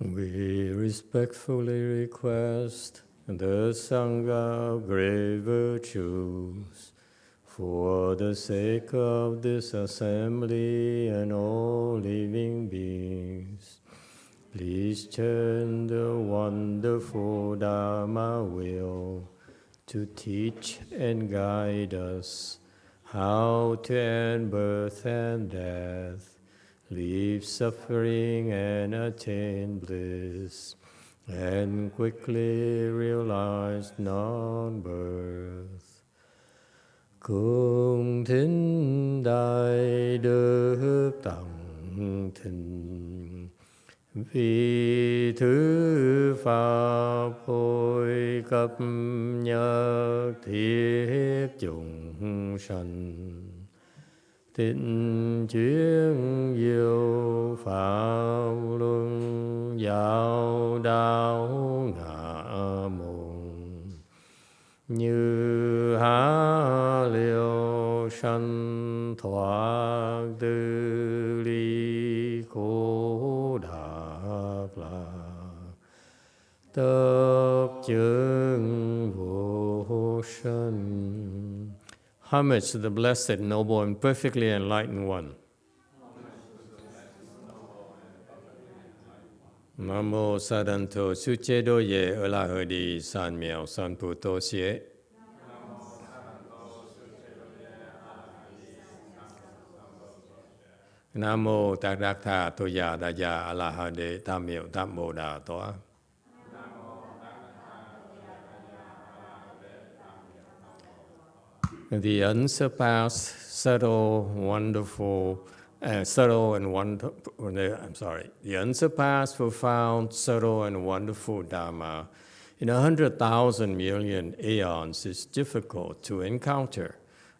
We respectfully request the Sangha of great virtues for the sake of this assembly and all living beings. Please turn the wonderful Dharma wheel to teach and guide us how to end birth and death, leave suffering and attain bliss, and quickly realize non-birth. Cung thính đại đức tặng thịnh, vì thứ pháp hội cấp nhất thiết chúng sanh, tịnh chuyên diệu pháp luân giáo đạo ngã môn, như há liêu sanh thoát tư ly khổ đắc lạc, tập chứng vô sanh. Homage to the Blessed, Noble, and Perfectly Enlightened One. Nam mô Sa Đan Tô Sư Chế Đô Ye Ở La Hờ Đi San Miao San Pu Tô Xie. Nam mô Tát Đắc Tha Tô Ya Đa Ya A La Hờ Đê Tam Miệu Tam Bồ Đà Toa. The unsurpassed, subtle, wonderful, the unsurpassed, profound, subtle, and wonderful Dharma in 100,000 million aeons is difficult to encounter.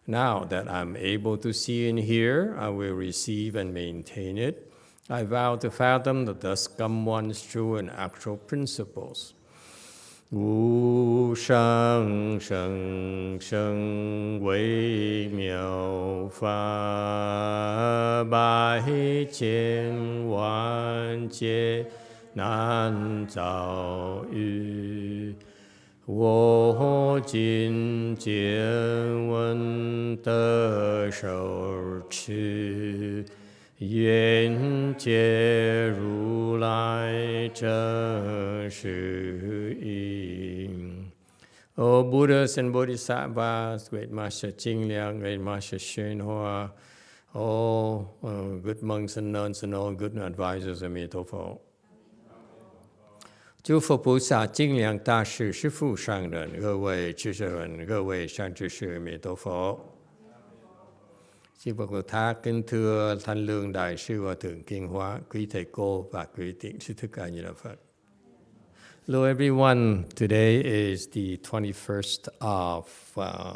Now that I'm able to see and hear, I will receive and maintain it. I vow to fathom the thus come one's true and actual principles. Wu shang sheng sheng wei miao fa bai qian wan jie nan zao yu, wo jin jian wen de shou chi, yuan jie ru lai zheng shi yi. O Buddhas and Bodhisattvas, Great Master Ching Liang, Great Master YongHua, all good monks and nuns and all good advisors of Emitofuo. 诸佛菩萨、精良大士、师父上人、各位知识人、各位善知识Emitofuo. Xin Phật Bồ Tát kính thưa Thanh Lương Đại sư Hòa thượng Kiên Hóa, quý thầy cô và quý tịnh sư Thích Ca Như Lai Phật. Hello everyone, today is the 21st of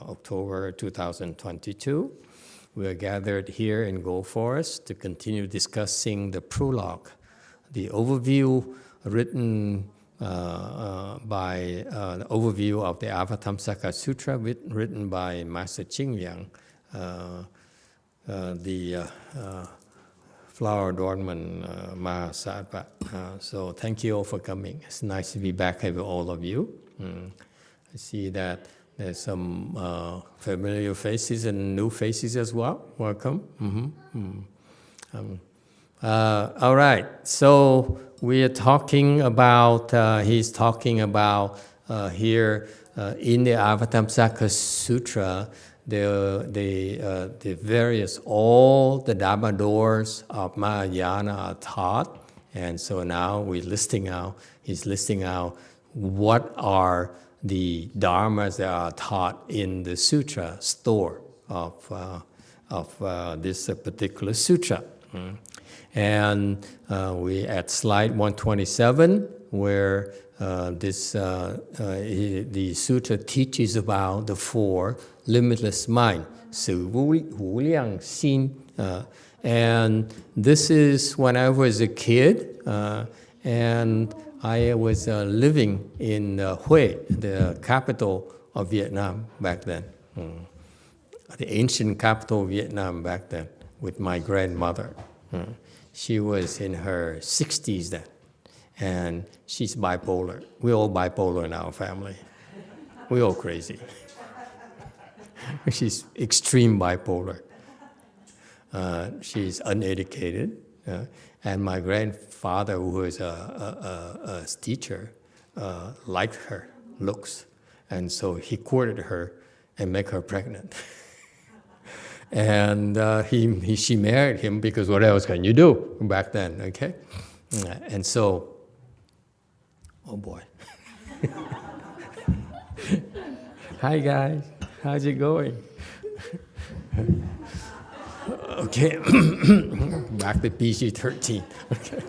October 2022. We are gathered here in Gold Forest to continue discussing the prologue, the overview written by the overview of the Avatamsaka Sutra written by Master Ching Liang, the flower adornment Mahasattva. So thank you all for coming. It's nice to be back here with all of you. I see that there's some familiar faces and new faces as well. Welcome. All right, so we are talking about, he's talking about here in the Avatamsaka Sutra, the various, all the Dharma doors of Mahayana are taught. And so now he's listing out what are the Dharmas that are taught in the Sutra store of this particular Sutra. And we at slide 127, where the Sutra teaches about the four limitless mind, Sự Vô Lượng Xin. And this is when I was a kid, and I was living in Hue, the capital of Vietnam back then, the ancient capital of Vietnam back then, with my grandmother. She was in her 60s then. and she's bipolar. We're all bipolar in our family. We're all crazy. She's extreme bipolar. She's uneducated, and my grandfather, who was a teacher, liked her looks, and so he courted her and made her pregnant. And she married him because what else can you do back then, okay? And so, oh boy. Hi guys, how's it going? Okay, back to PG-13. Okay.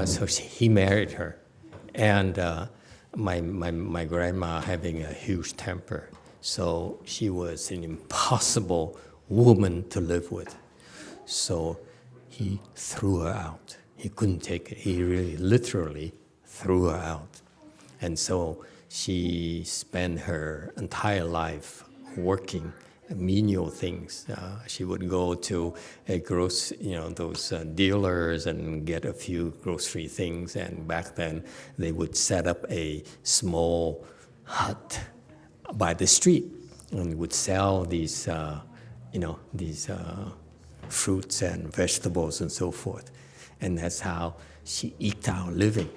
So he married her, and my grandma having a huge temper, so she was an impossible woman to live with. So he threw her out. He couldn't take it. He really literally threw her out. And so she spent her entire life working menial things. She would go to a those dealers and get a few grocery things. And back then, they would set up a small hut by the street and would sell these, fruits and vegetables and so forth. And that's how she eked out a living.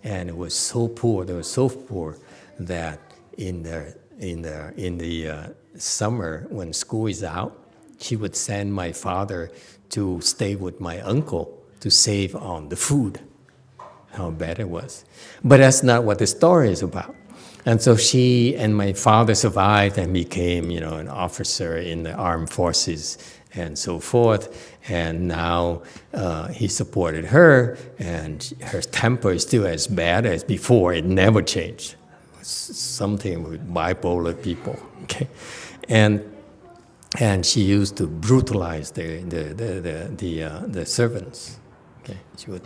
And it was so poor. They were so poor that in the summer when school is out, she would send my father to stay with my uncle to save on the food. How bad it was. But that's not what the story is about. And so she and my father survived and became, an officer in the armed forces and so forth. And now he supported her, and her temper is still as bad as before. It never changed. Something with bipolar people, okay, and she used to brutalize the servants. Okay, she would.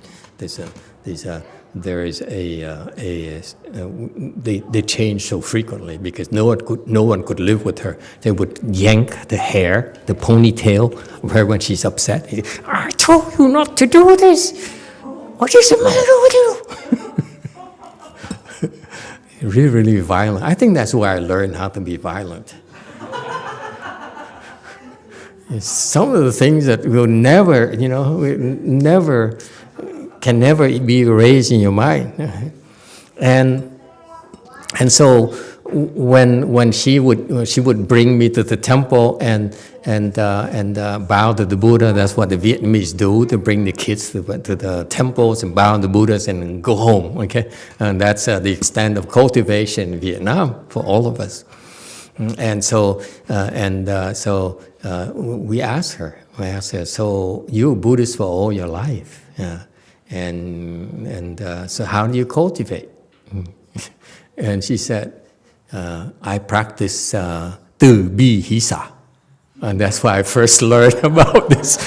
They changed so frequently because no one could live with her. They would yank the hair, the ponytail of her when she's upset. I told you not to do this. What is the matter with you? Really, really violent. I think that's where I learned how to be violent. Some of the things that will never, can never be erased in your mind. And so when she would bring me to the temple and bow to the Buddha. That's what the Vietnamese do, to bring the kids to the temples and bow to the Buddhas and go home. Okay, and that's the extent of cultivation in Vietnam for all of us. And so we asked her. So you're Buddhist for all your life, so how do you cultivate? And she said, I practice từ bi hỷ xả. And that's why I first learned about this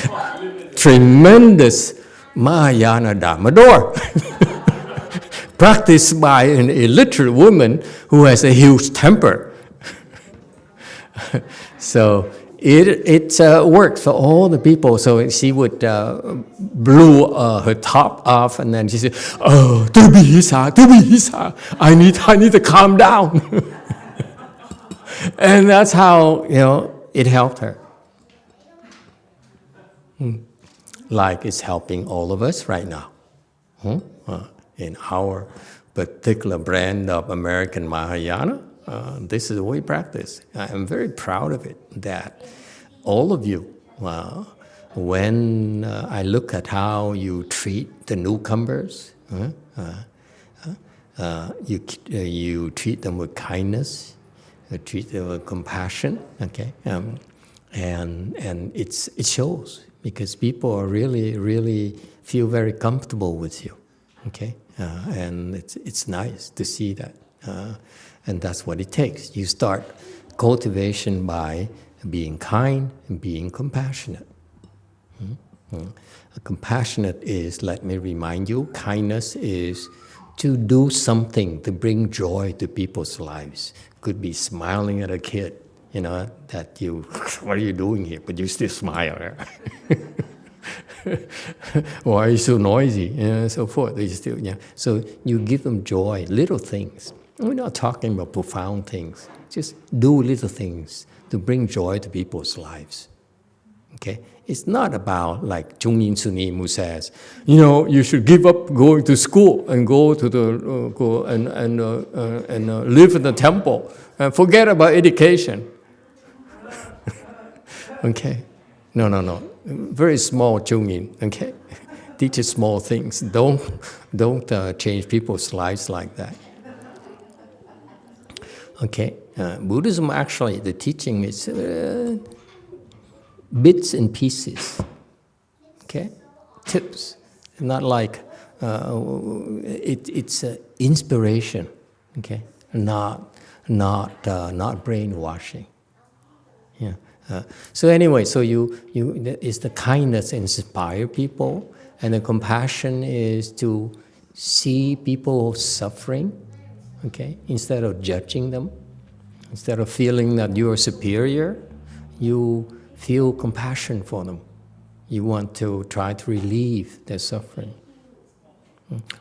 tremendous Mahayana Dharma door. Practiced by an illiterate woman who has a huge temper. So it worked for all the people. So she would blew her top off, and then she said, "Oh, từ bi hỷ xả, I need to calm down." And that's how it helped her. Like it's helping all of us right now. In our particular brand of American Mahayana, this is what we practice. I'm very proud of it, that all of you, when I look at how you treat the newcomers, you treat them with kindness, you treat them with compassion, okay? And it shows, because people are really feel very comfortable with you, okay? And it's nice to see that. And that's what it takes. You start cultivation by being kind and being compassionate. Compassionate is, let me remind you, kindness is to do something to bring joy to people's lives. Could be smiling at a kid, that you, what are you doing here? But you still smile. Why are you so noisy? And so forth. You still, So you give them joy, little things. We're not talking about profound things. Just do little things to bring joy to people's lives. Okay? It's not about like Chung Yin Sunim who says, you should give up going to school and go to live in the temple and forget about education. Okay? No. Very small Chung Yin. Okay? Teach small things. Don't change people's lives like that. Okay? Buddhism actually, the teaching is bits and pieces, okay? Tips, not like, it's inspiration, okay? Not brainwashing. Yeah. So anyway, so it's the kindness inspire people, and the compassion is to see people suffering, okay? Instead of judging them, instead of feeling that you are superior, you feel compassion for them. You want to try to relieve their suffering.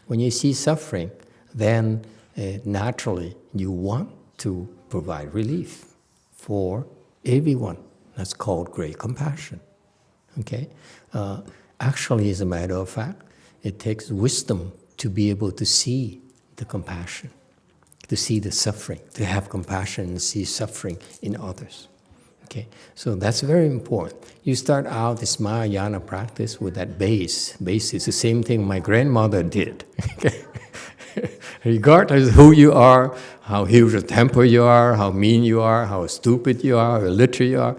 When you see suffering, then naturally you want to provide relief for everyone. That's called great compassion. Okay? Actually, as a matter of fact, it takes wisdom to be able to see the compassion, to see the suffering, to have compassion and see suffering in others. Okay, so that's very important. You start out this Mahayana practice with that base. Base is the same thing my grandmother did. Regardless of who you are, how huge a temper you are, how mean you are, how stupid you are, how illiterate you are,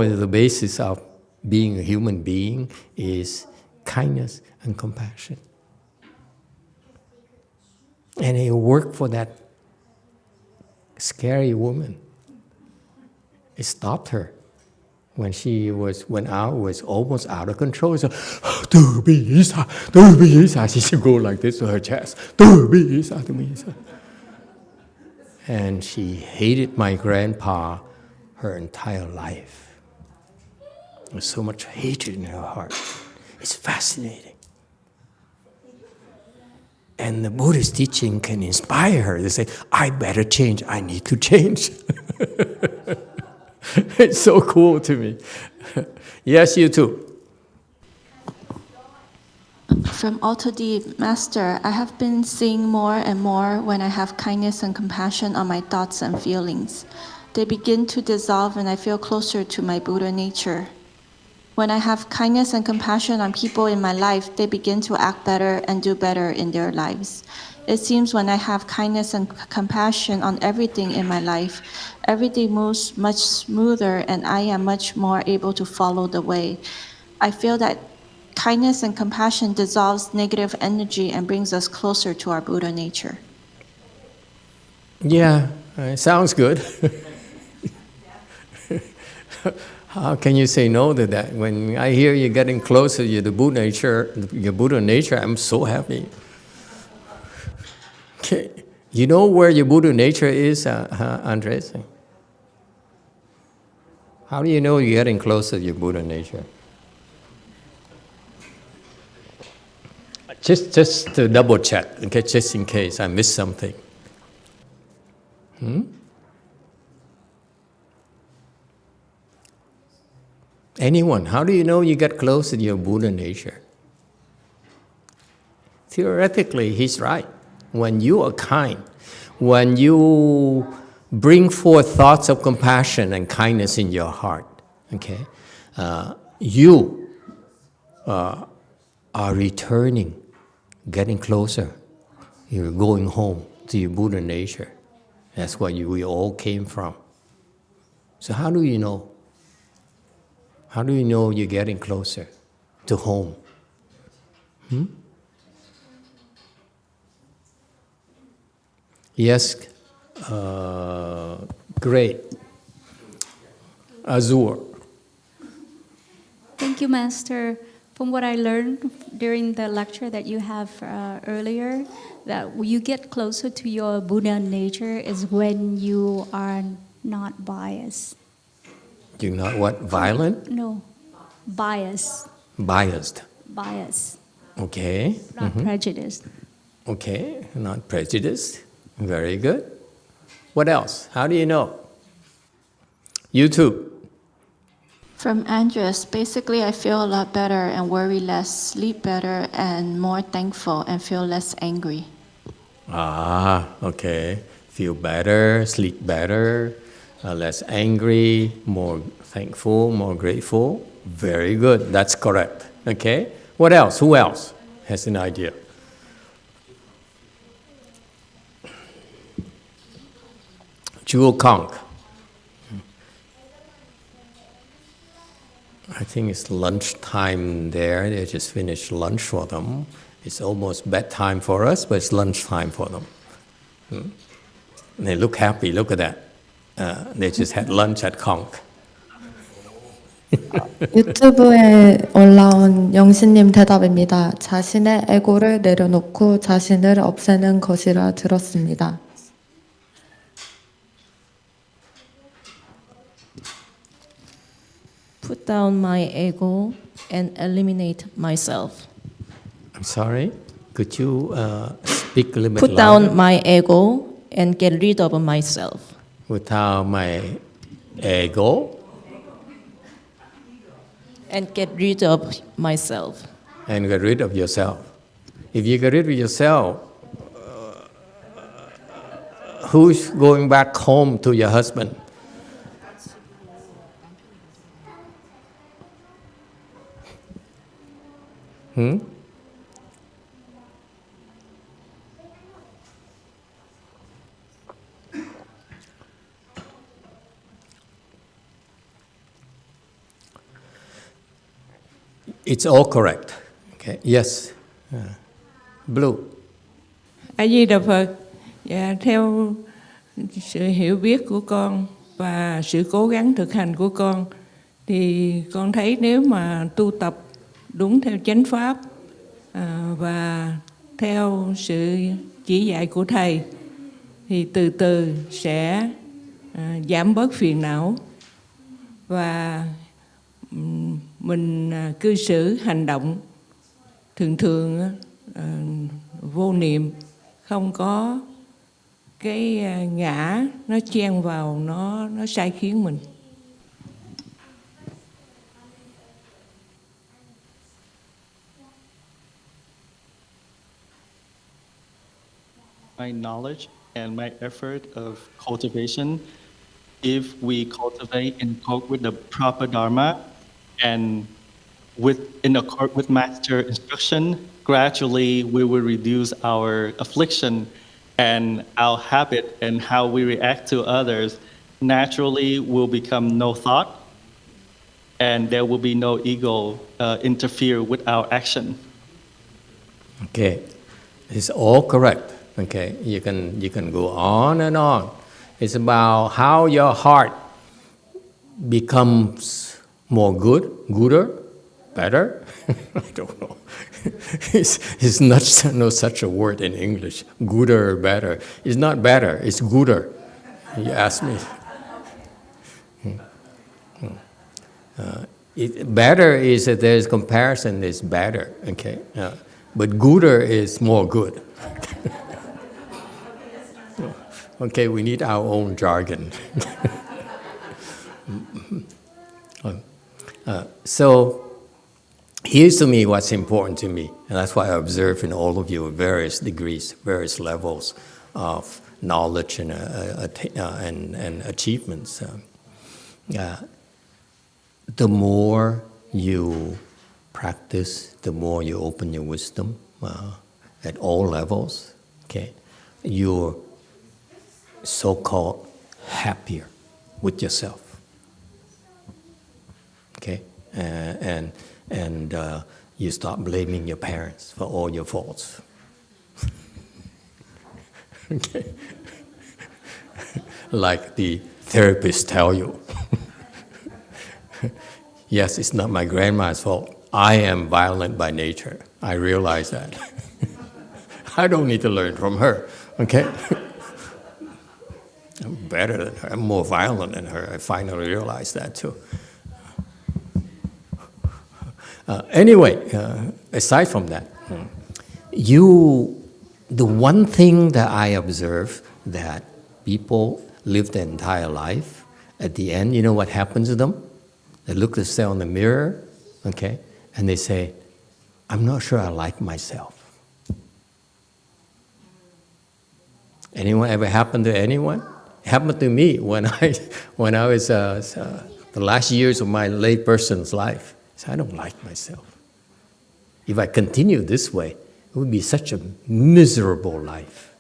the basis of being a human being is kindness and compassion. And it worked for that scary woman. It stopped her when she was almost out of control. So, she should go like this to her chest. And she hated my grandpa her entire life. There's so much hatred in her heart. It's fascinating. And the Buddhist teaching can inspire her to say, I better change, I need to change. It's so cool to me. Yes, you too. From Auto Deep, Master, I have been seeing more and more when I have kindness and compassion on my thoughts and feelings. They begin to dissolve and I feel closer to my Buddha nature. When I have kindness and compassion on people in my life, they begin to act better and do better in their lives. It seems when I have kindness and compassion on everything in my life, everything moves much smoother and I am much more able to follow the way. I feel that kindness and compassion dissolves negative energy and brings us closer to our Buddha nature. Yeah, sounds good. How can you say no to that? When I hear you're getting closer to the Buddha nature, your Buddha nature, I'm so happy. Okay. You know where your Buddha nature is, Andres? How do you know you're getting closer to your Buddha nature? Just to double check, okay, just in case I missed something. Anyone, how do you know you get closer to your Buddha nature? Theoretically, he's right. When you are kind, when you bring forth thoughts of compassion and kindness in your heart, okay, you are returning, getting closer. You're going home to your Buddha nature. That's where we all came from. So how do you know? How do you know you're getting closer to home? Yes, great. Azure. Thank you, Master. From what I learned during the lecture that you have earlier, that you get closer to your Buddha nature is when you are not biased. You're not what? Violent? No, bias. Biased. Bias. Okay. Not prejudiced. Okay, not prejudiced. Very good. What else? How do you know? YouTube. From Andres, basically I feel a lot better and worry less, sleep better and more thankful and feel less angry. Okay. Feel better, sleep better, less angry, more thankful, more grateful. Very good. That's correct. Okay. What else? Who else has an idea? Jewel Conk. I think it's lunchtime there. They just finished lunch for them. It's almost bedtime for us, but it's lunchtime for them. They look happy. Look at that. They just had lunch at Conk. 유튜브에 올라온 영신님 대답입니다. 자신의 에고를 내려놓고 자신을 없애는 것이라 들었습니다. Put down my ego and eliminate myself. I'm sorry. Could you speak a little bit Put louder? down my ego and get rid of myself. Without my ego And get rid of myself. and get rid of yourself. If you get rid of yourself, who's going back home to your husband? It's all correct. Okay. Yes. Blue. A Di Đà Phật. Dạ, theo sự hiểu biết của con và sự cố gắng thực hành của con thì con thấy nếu mà tu tập đúng theo chánh pháp và theo sự chỉ dạy của thầy thì từ từ sẽ giảm bớt phiền não và mình cư xử hành động thường vô niệm, không có cái ngã nó chen vào, nó sai khiến mình. My knowledge and my effort of cultivation, if we cultivate in accord with the proper Dharma and in accord with Master instruction, gradually we will reduce our affliction and our habit and how we react to others. Naturally will become no thought, and there will be no ego interfere with our action. Okay. It's all correct. Okay. You can go on and on. It's about how your heart becomes more gooder, better. I don't know. It's not no such a word in English. Gooder, better. It's not better. It's gooder. You ask me. Better is that there's comparison is better. Okay. But gooder is more good. Okay, we need our own jargon. So here's to me what's important to me, and that's why I observe in all of you various degrees, various levels of knowledge and achievements. The more you practice, the more you open your wisdom at all levels. Okay, you're so-called happier with yourself. Okay, and you stop blaming your parents for all your faults. Okay, like the therapist tell you. Yes, it's not my grandma's fault. I am violent by nature. I realize that. I don't need to learn from her. Okay. better than her. I'm more violent than her. I finally realized that too. Anyway, aside from that, the one thing that I observe that people live their entire life, at the end, you know what happens to them? They look themselves in the mirror, okay, and they say, I'm not sure I like myself. Anyone ever happened to anyone? It happened to me when I was the last years of my lay person's life. So I don't like myself. If I continue this way, it would be such a miserable life.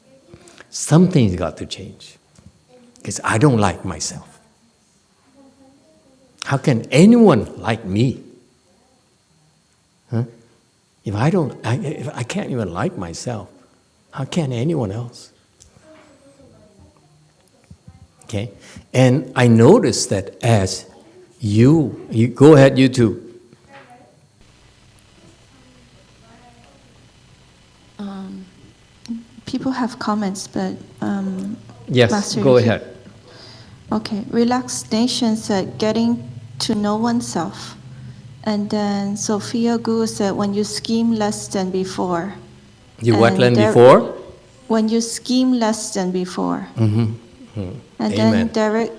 Something's got to change because I don't like myself. How can anyone like me? Huh? If I can't even like myself, how can anyone else? Okay, and I noticed that as you go ahead, you too. People have comments, but Yes, Master, go ahead. Okay, Relaxation said getting to know oneself, and then Sophia Gu said when you scheme less than before. You what than before? When you scheme less than before. Mm-hmm. And Amen. then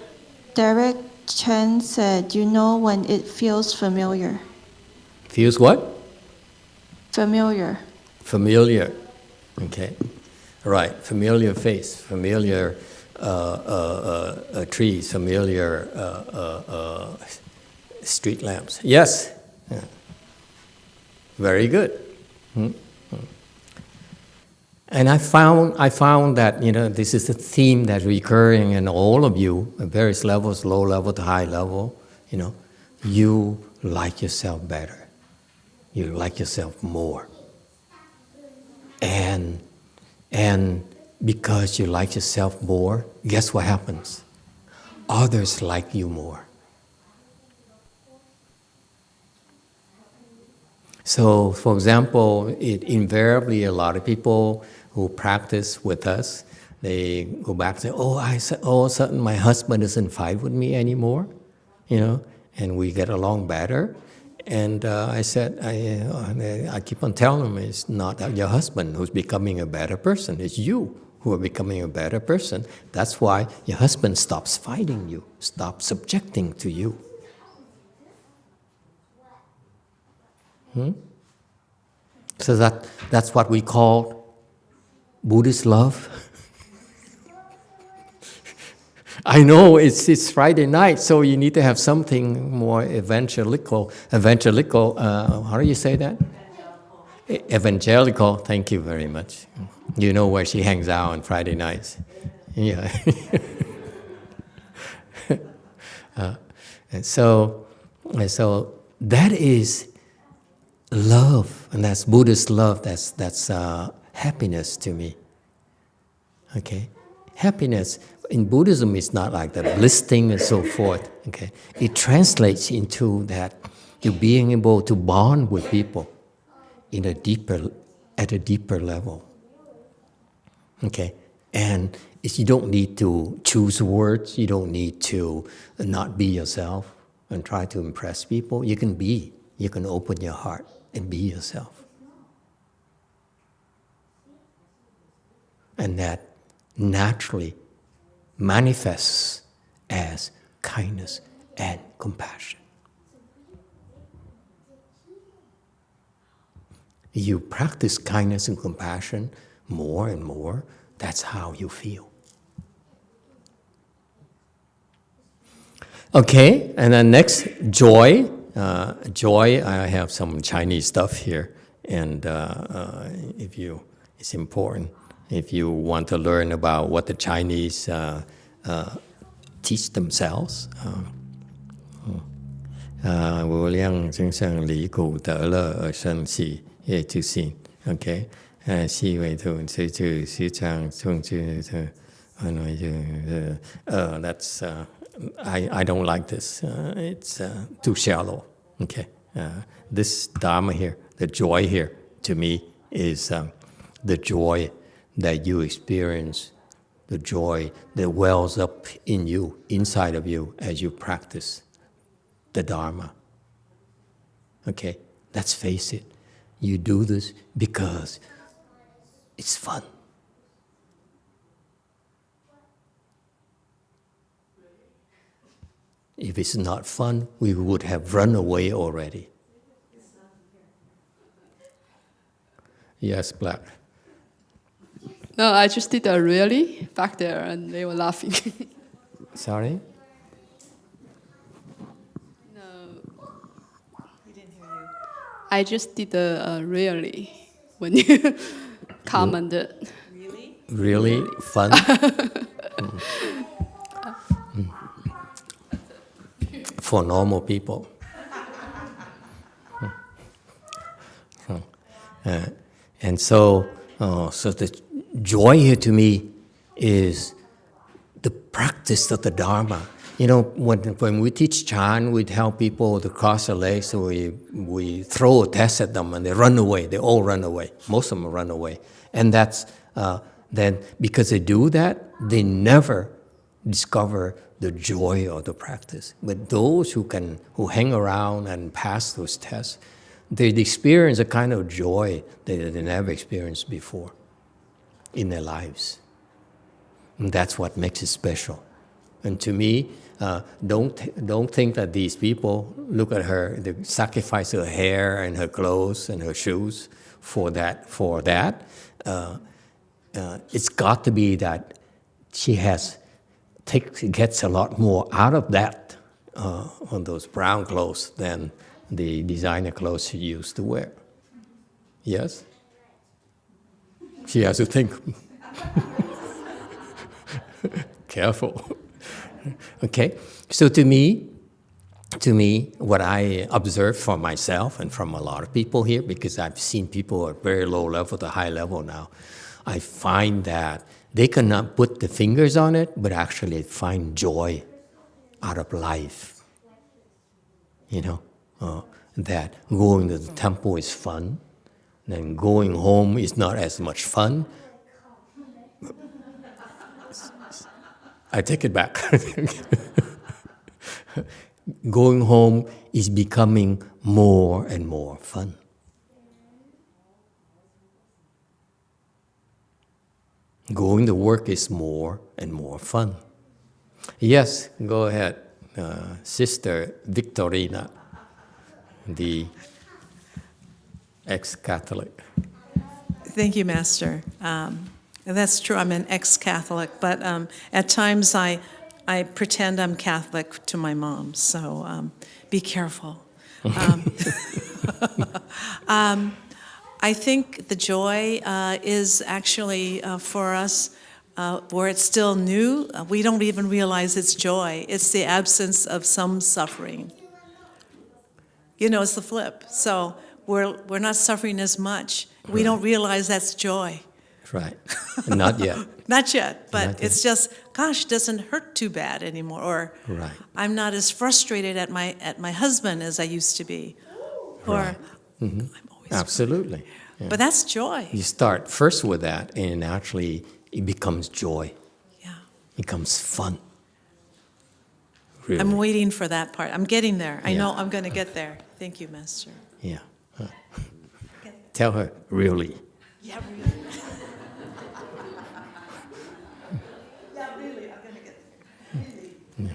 Derek Chen said, you know when it feels familiar. Feels what? Familiar. Familiar. Okay. Right. Familiar face, familiar trees, familiar street lamps. Yes. Yeah. Very good. Mm-hmm. And I found that, this is a theme that's recurring in all of you at various levels, low level to high level. You like yourself better. You like yourself more. And because you like yourself more, guess what happens? Others like you more. So, for example, invariably a lot of people who practice with us, they go back and say, all of a sudden my husband doesn't fight with me anymore, and we get along better. And I said, I keep on telling them, it's not your husband who's becoming a better person, it's you who are becoming a better person. That's why your husband stops fighting you, stops subjecting to you. So that's what we call Buddhist love. I know it's Friday night, so you need to have something more evangelical. How do you say that? Evangelical. Thank you very much. You know where she hangs out on Friday nights. Yeah. So that is love, and that's Buddhist love. That's happiness to me. Okay, happiness in Buddhism is not like the bliss thing and so forth. Okay, it translates into that you're being able to bond with people at a deeper level. Okay, and you don't need to choose words. You don't need to not be yourself and try to impress people. You can be. You can open your heart and be yourself. And that naturally manifests as kindness and compassion. You practice kindness and compassion more and more, that's how you feel. Okay, and then next, joy. Joy, I have some Chinese stuff here, and it's important. If you want to learn about what the Chinese teach themselves, vô lượng chúng sanh lý cụ tở lơ ở sân xì ye chư xin. Okay, xì vậy thường sư chư sư trang chung chư nói that's I don't like this. It's too shallow. Okay, this Dharma here, the joy here, to me is the joy that you experience the joy that wells up in you, inside of you, as you practice the Dharma. Okay, let's face it. You do this because it's fun. If it's not fun, we would have run away already. Yes, Black. No, I just did a really back there and they were laughing. Sorry? I just did a really when you commented. Really fun? For normal people. And so the joy here to me is the practice of the Dharma. You know, when we teach chant, we tell people to cross their legs, so we throw a test at them and they run away. They all run away. Most of them run away. And that's then because they do that, they never discover the joy of the practice. But those who hang around and pass those tests, they experience a kind of joy that they never experienced before in their lives. And that's what makes it special. And to me, don't think that these people, look at her, they sacrifice her hair and her clothes and her shoes for that. It's got to be that she gets a lot more out of that on those brown clothes than the designer clothes she used to wear. Yes? She has to think. Careful. Okay? So to me, what I observe for myself and from a lot of people here, because I've seen people at very low level to high level now, I find that they cannot put the fingers on it, but actually find joy out of life. You know, that going to the temple is fun, then going home is not as much fun. I take it back. Going home is becoming more and more fun. Going to work is more and more fun. Yes, go ahead, Sister Victorina, the ex-Catholic. Thank you, Master. That's true, I'm an ex-Catholic, but at times I pretend I'm Catholic to my mom, so be careful. I think the joy is actually for us, where it's still new, we don't even realize it's joy. It's the absence of some suffering. You know, it's the flip. So we're not suffering as much. We don't realize that's joy. Right. Not yet. Not yet, but Not it's yet. just, gosh, it doesn't hurt too bad anymore. Or Right. I'm not as frustrated at my husband as I used to be. Or Right. Mm-hmm. I'm always Absolutely. Yeah. But that's joy. You start first with that, and actually it becomes joy. Yeah. It becomes fun. Really. I'm waiting for that part. I'm getting there. I Yeah. know I'm going to get there. Thank you, Master. Yeah. Tell her, really. Yeah, really. Yeah, really, I'm going to get there.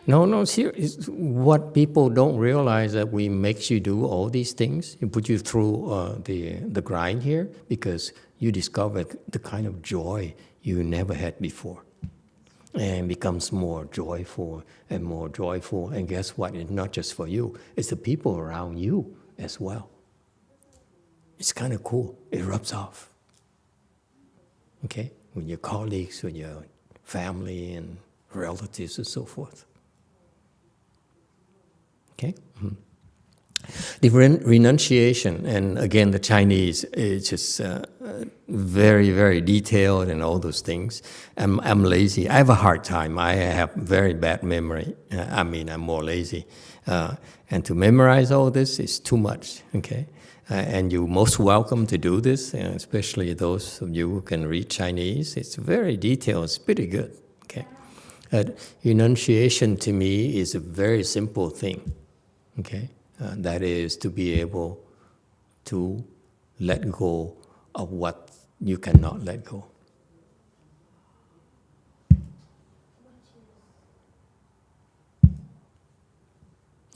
No, seriously, what people don't realize that we make you do all these things, you put you through the grind here, because you discover the kind of joy you never had before. And becomes more joyful, and guess what? It's not just for you, it's the people around you as well. It's kind of cool. It rubs off. Okay? With your colleagues, with your family and relatives and so forth. Okay? Mm-hmm. The renunciation, and again, the Chinese is just very, very detailed and all those things. I'm lazy. I have a hard time. I have very bad memory. I'm more lazy. And to memorize all this is too much, okay? And you're most welcome to do this, especially those of you who can read Chinese. It's very detailed. It's pretty good, okay? Renunciation to me is a very simple thing, okay? That is to be able to let go of what you cannot let go.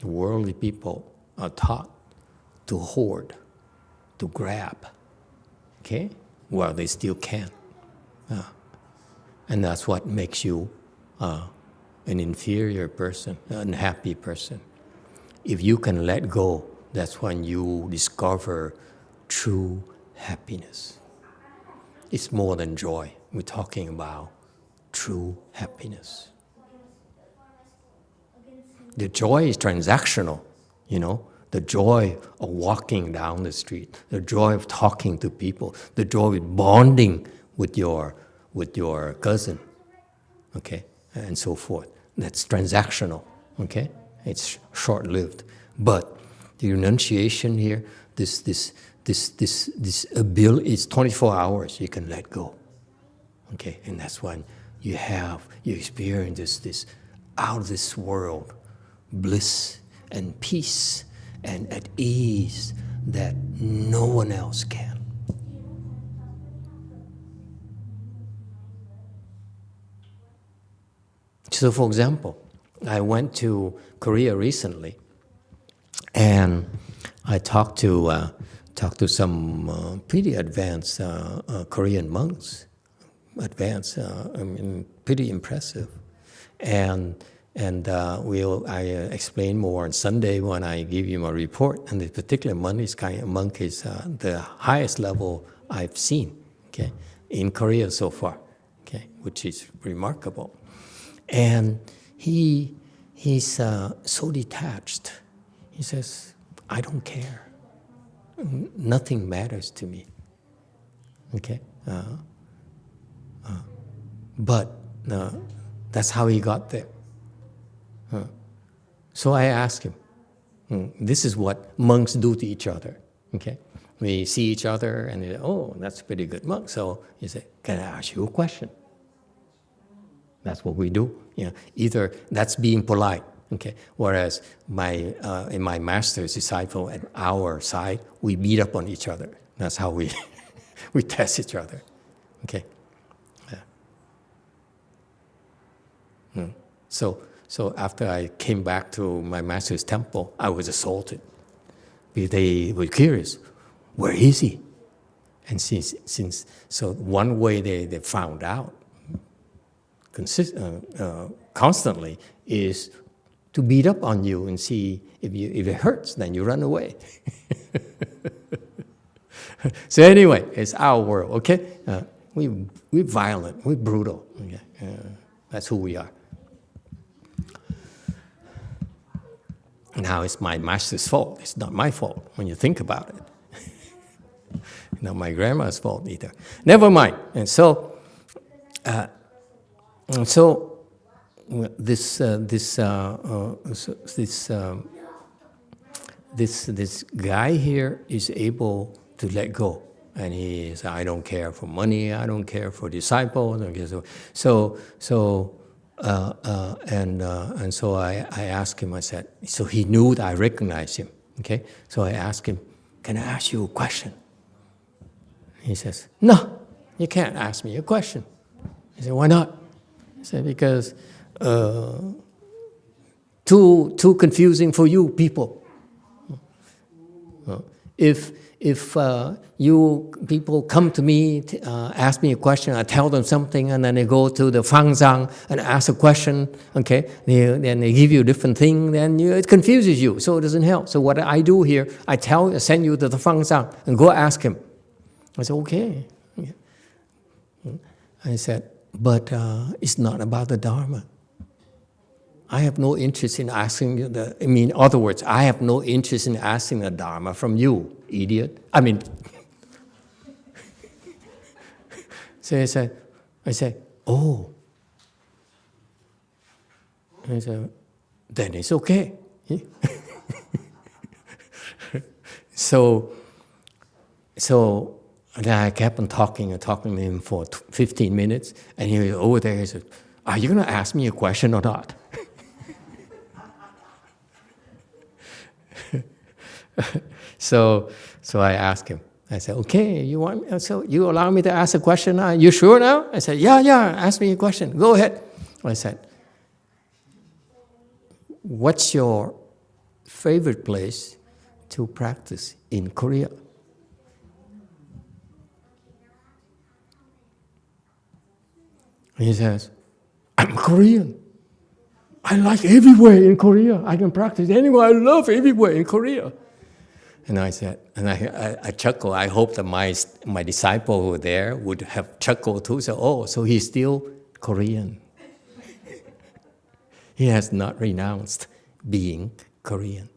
Worldly people are taught to hoard, to grab, okay? Well, they still can. And that's what makes you an inferior person, an unhappy person. If you can let go, that's when you discover true happiness. It's more than joy. We're talking about true happiness. The joy is transactional, you know, the joy of walking down the street, the joy of talking to people, the joy of bonding with your cousin, okay, and so forth. That's transactional, okay? It's short-lived. But the renunciation here, this ability is 24 hours you can let go. Okay, and that's when you experience this out of this world bliss and peace and at ease that no one else can. So for example, I went to Korea recently, and I talked to some pretty advanced Korean monks, pretty impressive, and I explain more on Sunday when I give you my report. And this particular monk is the highest level I've seen, okay, in Korea so far, okay, which is remarkable, and he's so detached. He says, I don't care. Nothing matters to me. Okay? But that's how he got there. So I asked him, this is what monks do to each other. Okay? We see each other and they say, oh, that's a pretty good monk. So he said, can I ask you a question? That's what we do. You know, either that's being polite, okay. Whereas in my master's disciple at our side, we beat up on each other. That's how we we test each other, okay. Yeah. So after I came back to my master's temple, I was assaulted. They were curious, where is he? And so one way they found out constantly is to beat up on you and see if it hurts, then you run away. So anyway, it's our world, okay? We're violent, we're brutal. Okay? That's who we are. Now it's my master's fault. It's not my fault when you think about it. Not my grandma's fault either. Never mind. And so this guy here is able to let go, and he says, I don't care for money, I don't care for disciples. So I asked him. I said, so he knew that I recognized him. Okay, so I asked him, can I ask you a question? He says, no, you can't ask me a question. I said, why not? I said, because too confusing for you people. If you people come to me, ask me a question, I tell them something, and then they go to the Fangzang and ask a question, okay, then they give you a different thing, then it confuses you, so it doesn't help. So what I do here, I send you to the Fangzang and go ask him. I said, okay. I said, but it's not about the Dharma. I have no interest in asking you in other words, I have no interest in asking the Dharma from you, idiot. So I said, oh. I said, then it's okay. So then I kept on talking to him for 15 minutes, and he was over there. He said, are you going to ask me a question or not? So I asked him. I said, okay, you allow me to ask a question now? You sure now? I said, yeah, ask me a question. Go ahead. I said, what's your favorite place to practice in Korea? He says, I'm Korean. I like everywhere in Korea. I can practice anywhere. I love everywhere in Korea. And I said, and I chuckled. I hope that my disciple who were there would have chuckled too. So, oh, so he's still Korean. He has not renounced being Korean.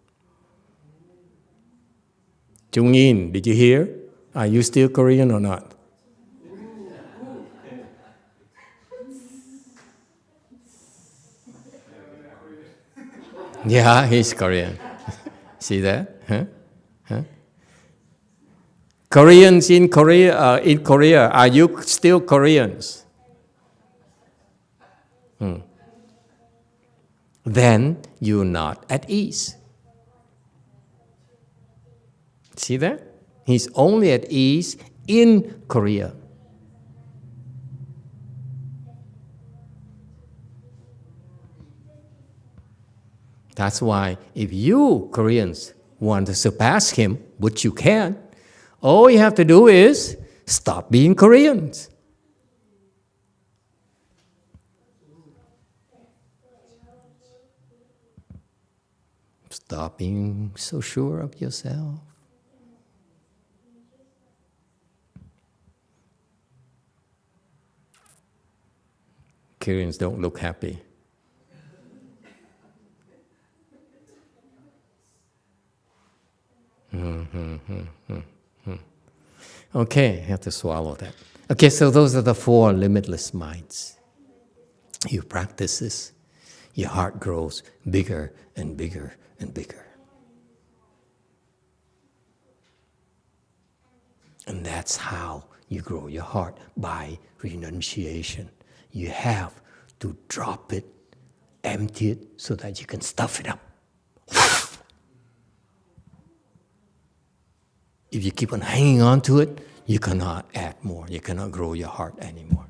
Jung-in, did you hear? Are you still Korean or not? Yeah, he's Korean. See that? Huh? Koreans in Korea, are you still Koreans? Then you're not at ease. See that? He's only at ease in Korea. That's why if you Koreans want to surpass him, which you can, all you have to do is stop being Koreans. Stop being so sure of yourself. Koreans don't look happy. Okay, you have to swallow that. Okay, so those are the 4 limitless minds. You practice this, your heart grows bigger and bigger and bigger. And that's how you grow your heart, by renunciation. You have to drop it, empty it, so that you can stuff it up. If you keep on hanging on to it, you cannot add more. You cannot grow your heart anymore.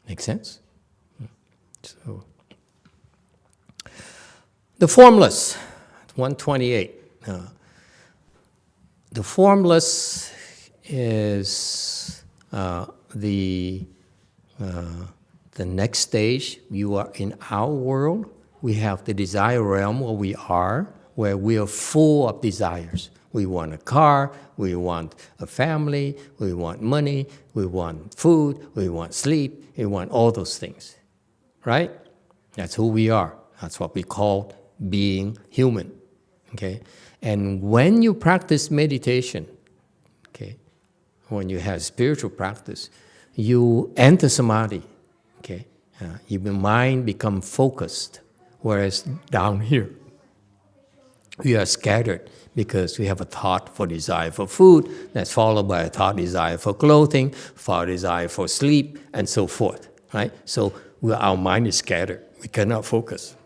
Make sense? So, the formless, 128. The formless is the next stage. You are in our world. We have the desire realm where we are full of desires. We want a car, we want a family, we want money, we want food, we want sleep, we want all those things. Right? That's who we are. That's what we call being human. Okay? And when you practice meditation, okay, when you have spiritual practice, you enter samadhi. Okay? Your mind becomes focused. Whereas down here, we are scattered because we have a thought for desire for food, that's followed by a thought desire for clothing, thought desire for sleep, and so forth. Right? So our mind is scattered. We cannot focus.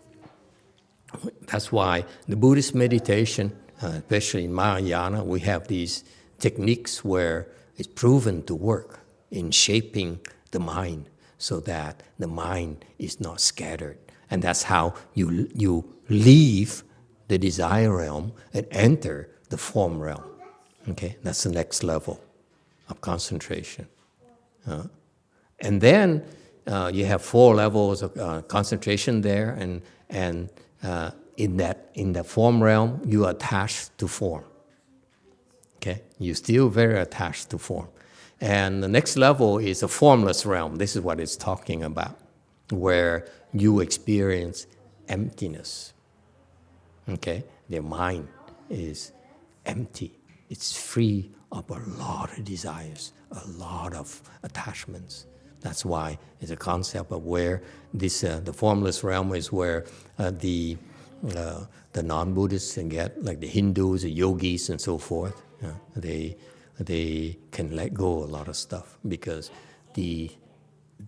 That's why the Buddhist meditation, especially in Mahayana, we have these techniques where it's proven to work in shaping the mind so that the mind is not scattered. And that's how you leave the desire realm and enter the form realm. Okay, that's the next level of concentration. And then you have 4 levels of concentration there, and in the form realm, you are attached to form. Okay, you're still very attached to form. And the next level is a formless realm. This is what it's talking about, where you experience emptiness. Okay? Their mind is empty. It's free of a lot of desires, a lot of attachments. That's why it's a concept of where this the formless realm is where the non-Buddhists can get, like the Hindus, the yogis, and so forth. They can let go a lot of stuff because the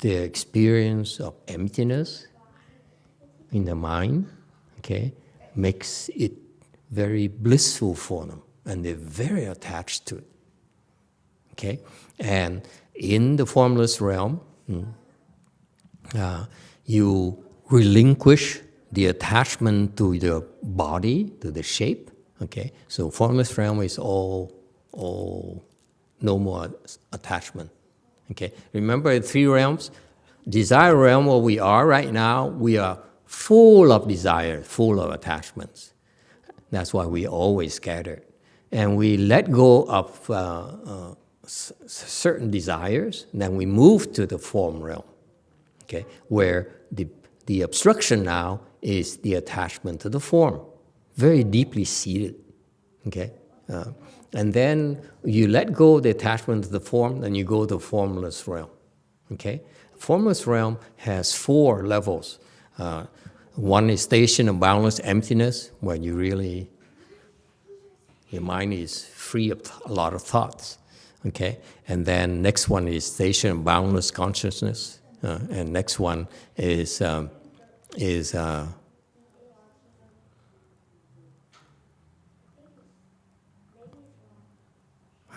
experience of emptiness in the mind, okay, makes it very blissful for them, and they're very attached to it. Okay, and in the formless realm, you relinquish the attachment to the body, to the shape. Okay, so formless realm is all no more attachment. Okay, remember the three realms. Desire realm, where we are right now, we are full of desire, full of attachments. That's why we always scattered, and we let go of certain desires, and then we move to the form realm, okay, where the obstruction now is the attachment to the form, very deeply seated, okay? And then you let go of the attachment to the form, and you go to the formless realm, okay? Formless realm has 4 levels. One is station of boundless emptiness, where you really, your mind is free of a lot of thoughts. Okay, and then next one is station of boundless consciousness, and next one is how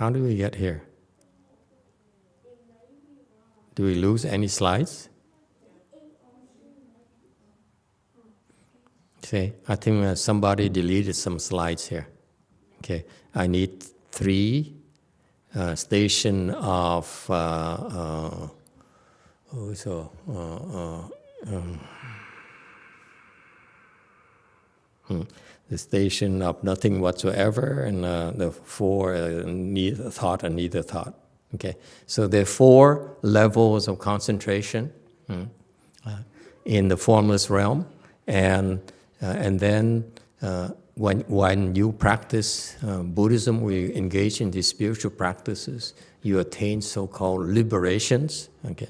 do we get here? Do we lose any slides? Okay, I think somebody deleted some slides here. Okay, I need 3. Station of the station of nothing whatsoever, and the 4 neither thought and neither thought. Okay, so there are 4 levels of concentration in the formless realm, and then. When you practice Buddhism, we engage in these spiritual practices, you attain so-called liberations, okay?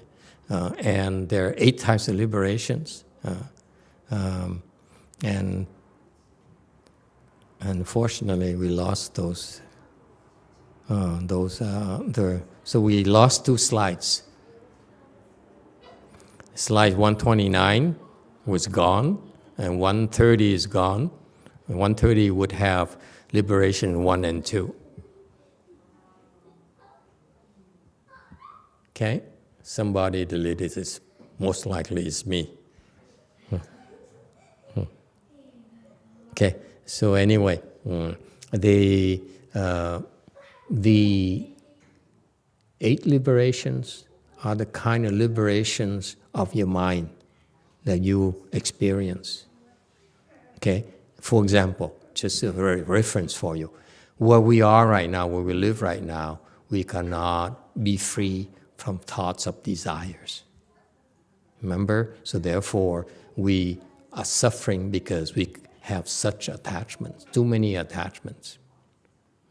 And there are 8 types of liberations. And unfortunately, we lost those. So we lost 2 slides. Slide 129 was gone, and 130 is gone. 130 would have liberation 1 and 2. Okay? Somebody deleted this. Most likely it's me. Okay, so anyway, the 8 liberations are the kind of liberations of your mind that you experience. Okay? For example, just a very reference for you, where we are right now, where we live right now, we cannot be free from thoughts of desires. Remember? So therefore, we are suffering because we have such attachments, too many attachments.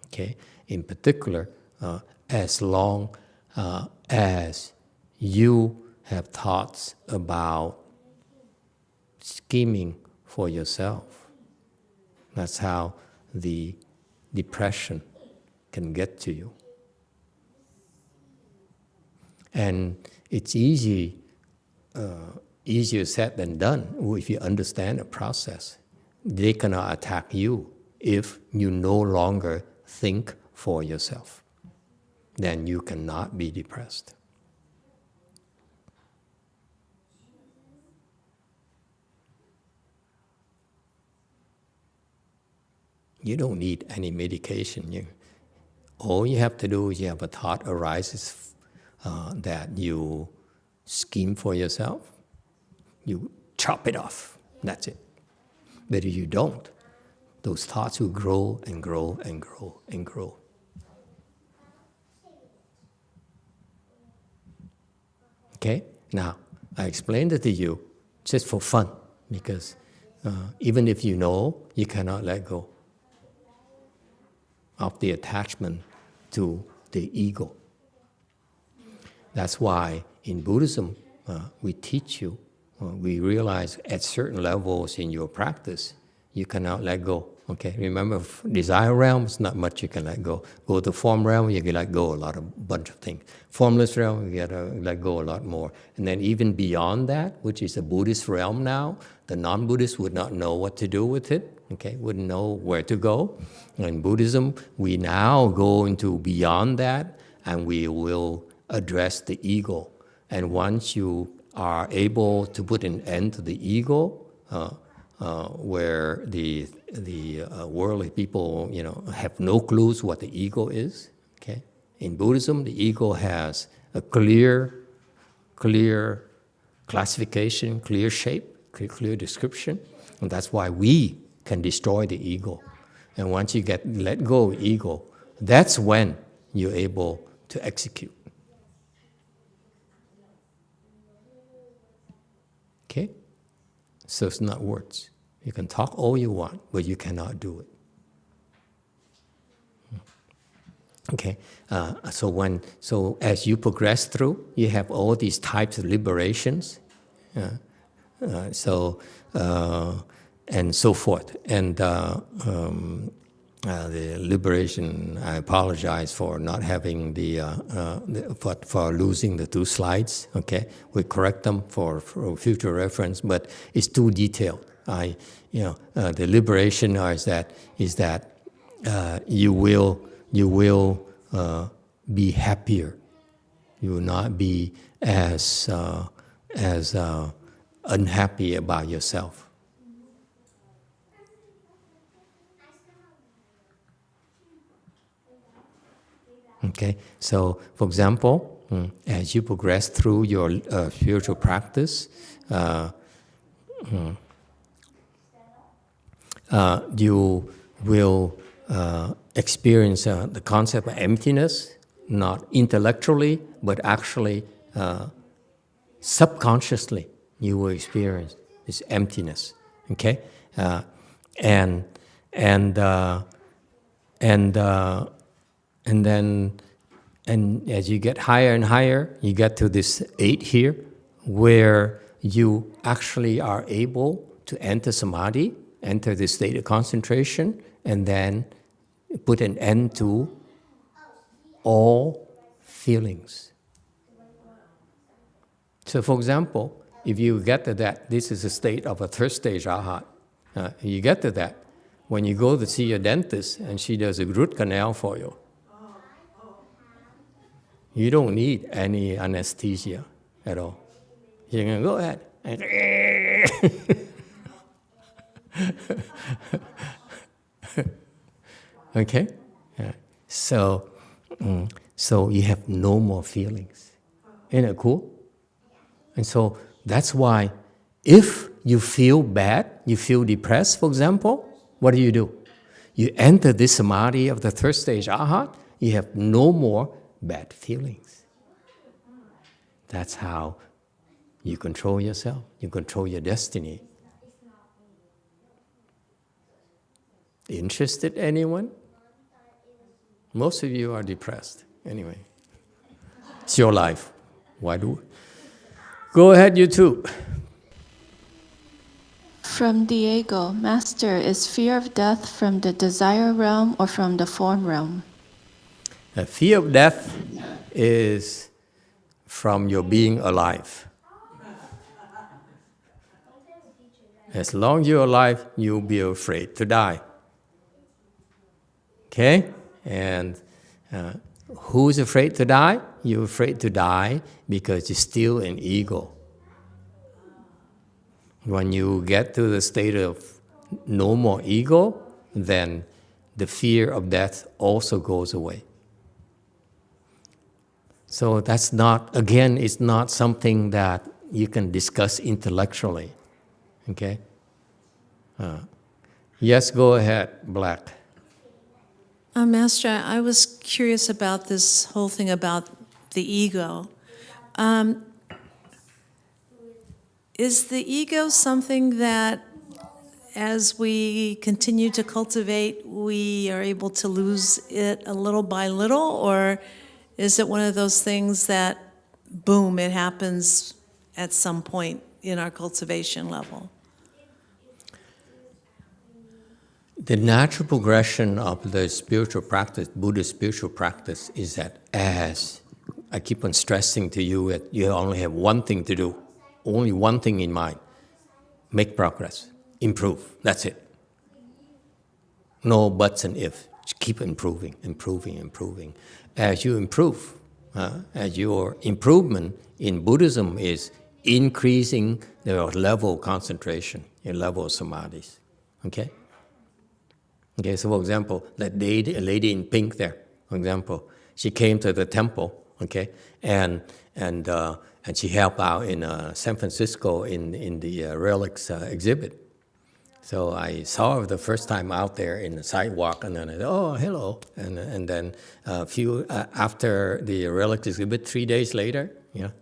Okay? In particular, as long as you have thoughts about scheming for yourself, that's how the depression can get to you. And it's easier said than done if you understand the process. They cannot attack you if you no longer think for yourself. Then you cannot be depressed. You don't need any medication. All you have to do is you have a thought arises that you scheme for yourself, you chop it off. That's it. But if you don't, those thoughts will grow and grow and grow and grow. Okay? Now, I explained it to you just for fun, because even if you know, you cannot let go of the attachment to the ego. That's why in Buddhism, we teach you, we realize at certain levels in your practice, you cannot let go. Okay, remember, desire realm is not much you can let go. Go to form realm, you can let go a bunch of things. Formless realm, you gotta let go a lot more. And then even beyond that, which is a Buddhist realm now, the non-Buddhist would not know what to do with it. Okay, wouldn't know where to go. In Buddhism, we now go into beyond that, and we will address the ego. And once you are able to put an end to the ego, where the worldly people, have no clues what the ego is. Okay, in Buddhism, the ego has a clear classification, clear shape, clear description, and that's why we can destroy the ego. And once you let go of ego, that's when you're able to execute. Okay? So it's not words. You can talk all you want, but you cannot do it. Okay? So as you progress through, you have all these types of liberations. And so forth. And the liberation, I apologize for not having for losing the 2 slides. Okay, we correct them for future reference, but it's too detailed. The liberation is that you will be happier. You will not be as unhappy about yourself. Okay, so for example, as you progress through your spiritual practice, you will experience the concept of emptiness, not intellectually, but actually subconsciously. You will experience this emptiness. Okay, and as you get higher and higher, you get to this 8 here, where you actually are able to enter samadhi, enter this state of concentration, and then put an end to all feelings. So for example, if you get to that, this is a state of a 3rd stage arhat. You get to that. When you go to see your dentist and she does a root canal for you, you don't need any anesthesia at all. You can go ahead and okay? Yeah. So you have no more feelings. Isn't it cool? And so that's why if you feel bad, you feel depressed, for example, what do? You enter this samadhi of the 3rd stage arhat, you have no more bad feelings. That's how you control yourself, you control your destiny. Interested, anyone? Most of you are depressed. Anyway, it's your life. Why do we? Go ahead, you too. From Diego, Master, is fear of death from the desire realm or from the form realm? The fear of death is from your being alive. As long as you're alive, you'll be afraid to die. Okay? And who's afraid to die? You're afraid to die because you're still an ego. When you get to the state of no more ego, then the fear of death also goes away. So that's not, again, it's not something that you can discuss intellectually. Okay? Yes, go ahead, Black. Master, I was curious about this whole thing about the ego. is the ego something that, as we continue to cultivate, we are able to lose it a little by little? Or is it one of those things that, boom, it happens at some point in our cultivation level? The natural progression of the spiritual practice, Buddhist spiritual practice, is that as I keep on stressing to you that you only have one thing to do, only one thing in mind: make progress, improve. That's it. No buts and ifs. Just keep improving, improving, improving. As you improve, as your improvement in Buddhism is increasing the level of concentration, your level of samadhis. Okay? Okay, so for example, that lady in pink there, for example, she came to the temple, okay, and she helped out in San Francisco in the relics exhibit. So I saw her the first time out there in the sidewalk, and then I said, "Oh, hello," and then a few after the relics exhibit, 3 days later, you know,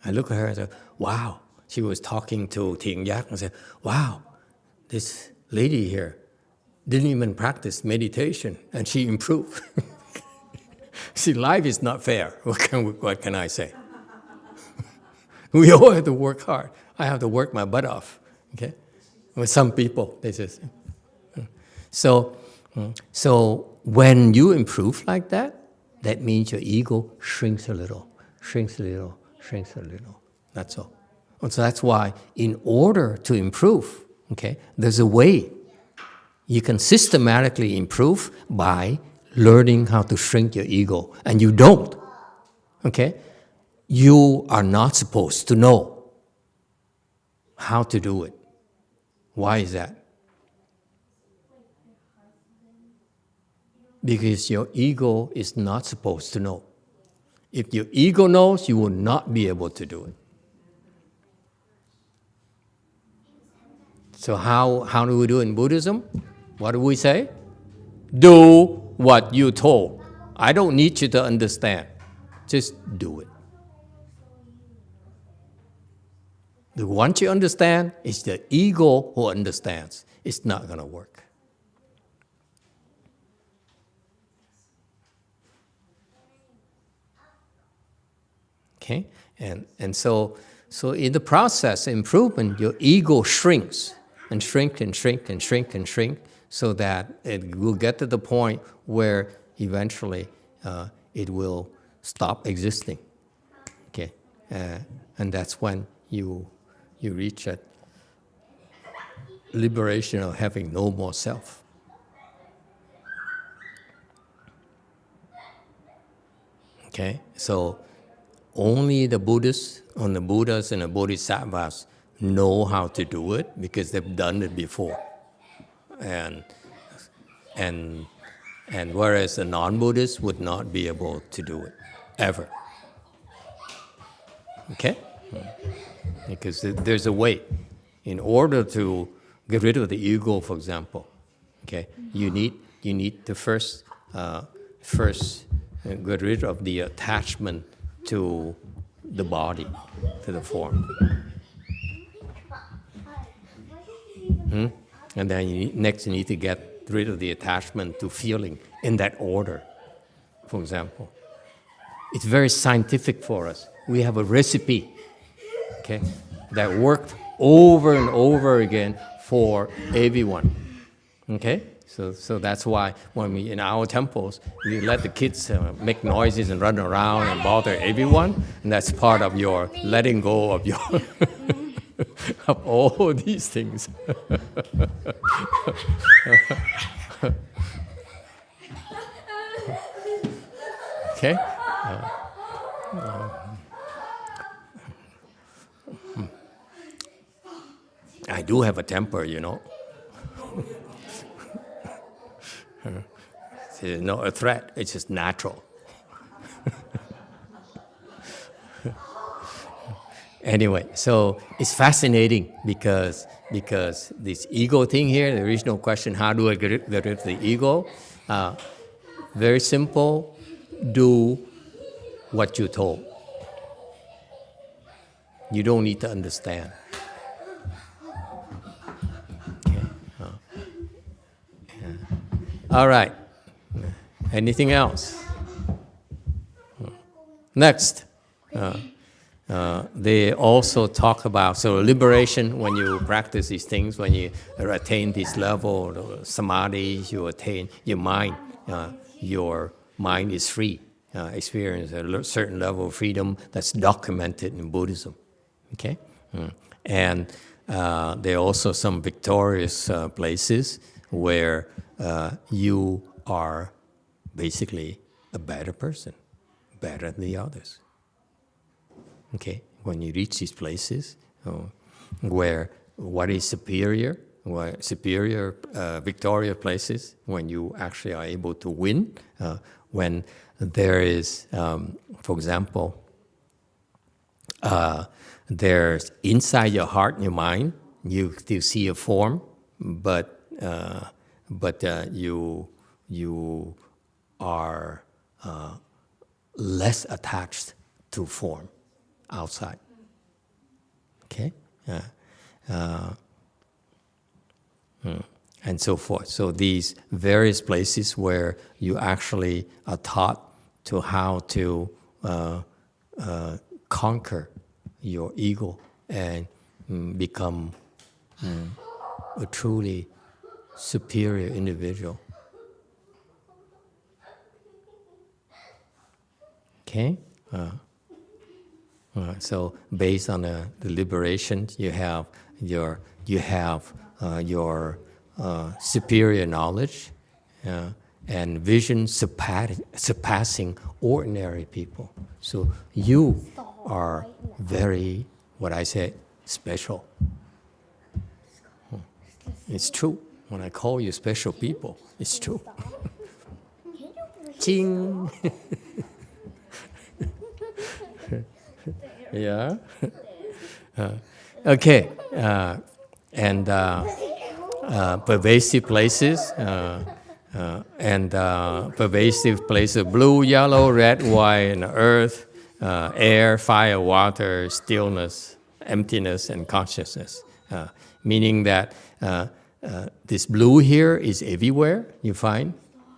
I look at her and said, "Wow." She was talking to Thiện Giác and said, "Wow, this lady here didn't even practice meditation, and she improved." See, life is not fair. What can I say? We all have to work hard. I have to work my butt off. Okay, with some people, they just so when you improve like that, that means your ego shrinks a little, shrinks a little, shrinks a little. That's all. And so that's why, in order to improve, okay, there's a way. You can systematically improve by learning how to shrink your ego. And you don't, okay? You are not supposed to know how to do it. Why is that? Because your ego is not supposed to know. If your ego knows, you will not be able to do it. So how do we do in Buddhism? What do we say? Do what you're told. I don't need you to understand. Just do it. Once you understand, it's the ego who understands. It's not going to work. Okay? And so in the process of improvement, your ego shrinks and shrink and shrink and shrink and shrink, so that it will get to the point where eventually it will stop existing. Okay, and that's when you reach that liberation of having no more self. Okay, so only the Buddhists, and the Buddhas and the Bodhisattvas know how to do it because they've done it before. And whereas the non-Buddhists would not be able to do it, ever. Okay? Because there's a way. In order to get rid of the ego, for example, okay, you need to first get rid of the attachment to the body, to the form. And then next you need to get rid of the attachment to feeling, in that order, for example. It's very scientific for us. We have a recipe, okay, that worked over and over again for everyone, okay? So that's why when we, in our temples, we let the kids make noises and run around and bother everyone, and that's part of your letting go of your of all these things. Okay? I do have a temper, you know. It's not a threat, it's just natural. Anyway, so it's fascinating because this ego thing here, the original question, how do I get rid of the ego? Very simple, do what you're told. You don't need to understand. All right. Anything else? Next. They also talk about, so liberation, when you practice these things, when you attain this level of samadhi, you attain your mind is free, experience a certain level of freedom that's documented in Buddhism, okay? And there are also some victorious places where you are basically a better person, better than the others. Okay, when you reach these places where what is superior, victorious places, when you actually are able to win, when there is, for example, there's inside your heart and your mind, you still see a form, but you are less attached to form outside, okay, and so forth. So these various places where you actually are taught to how to conquer your ego and become a truly superior individual. Okay. So based on the liberation, you have your superior knowledge and vision surpassing ordinary people. So you are very, what I say, special. It's true. When I call you special people, it's true. Ching. Yeah. Okay. And pervasive places, pervasive places: blue, yellow, red, white, and earth, air, fire, water, stillness, emptiness, and consciousness. Meaning that this blue here is everywhere you find.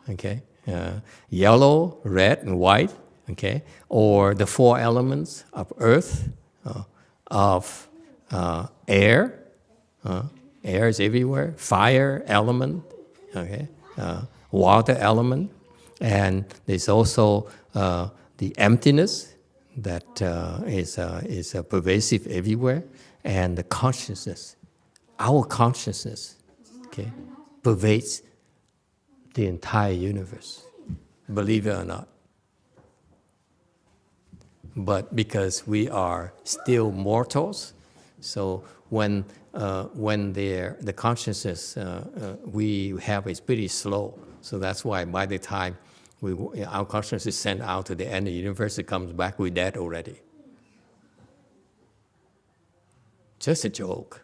Okay. Yellow, red, and white. Okay, or the four elements of earth, of air, air is everywhere, fire element, okay, water element, and there's also the emptiness that is pervasive everywhere, and the consciousness, our consciousness, okay, pervades the entire universe, believe it or not. But because we are still mortals, so when the consciousness we have is pretty slow. So that's why by the time our consciousness is sent out to the end of the universe, it comes back, we're dead already. Just a joke.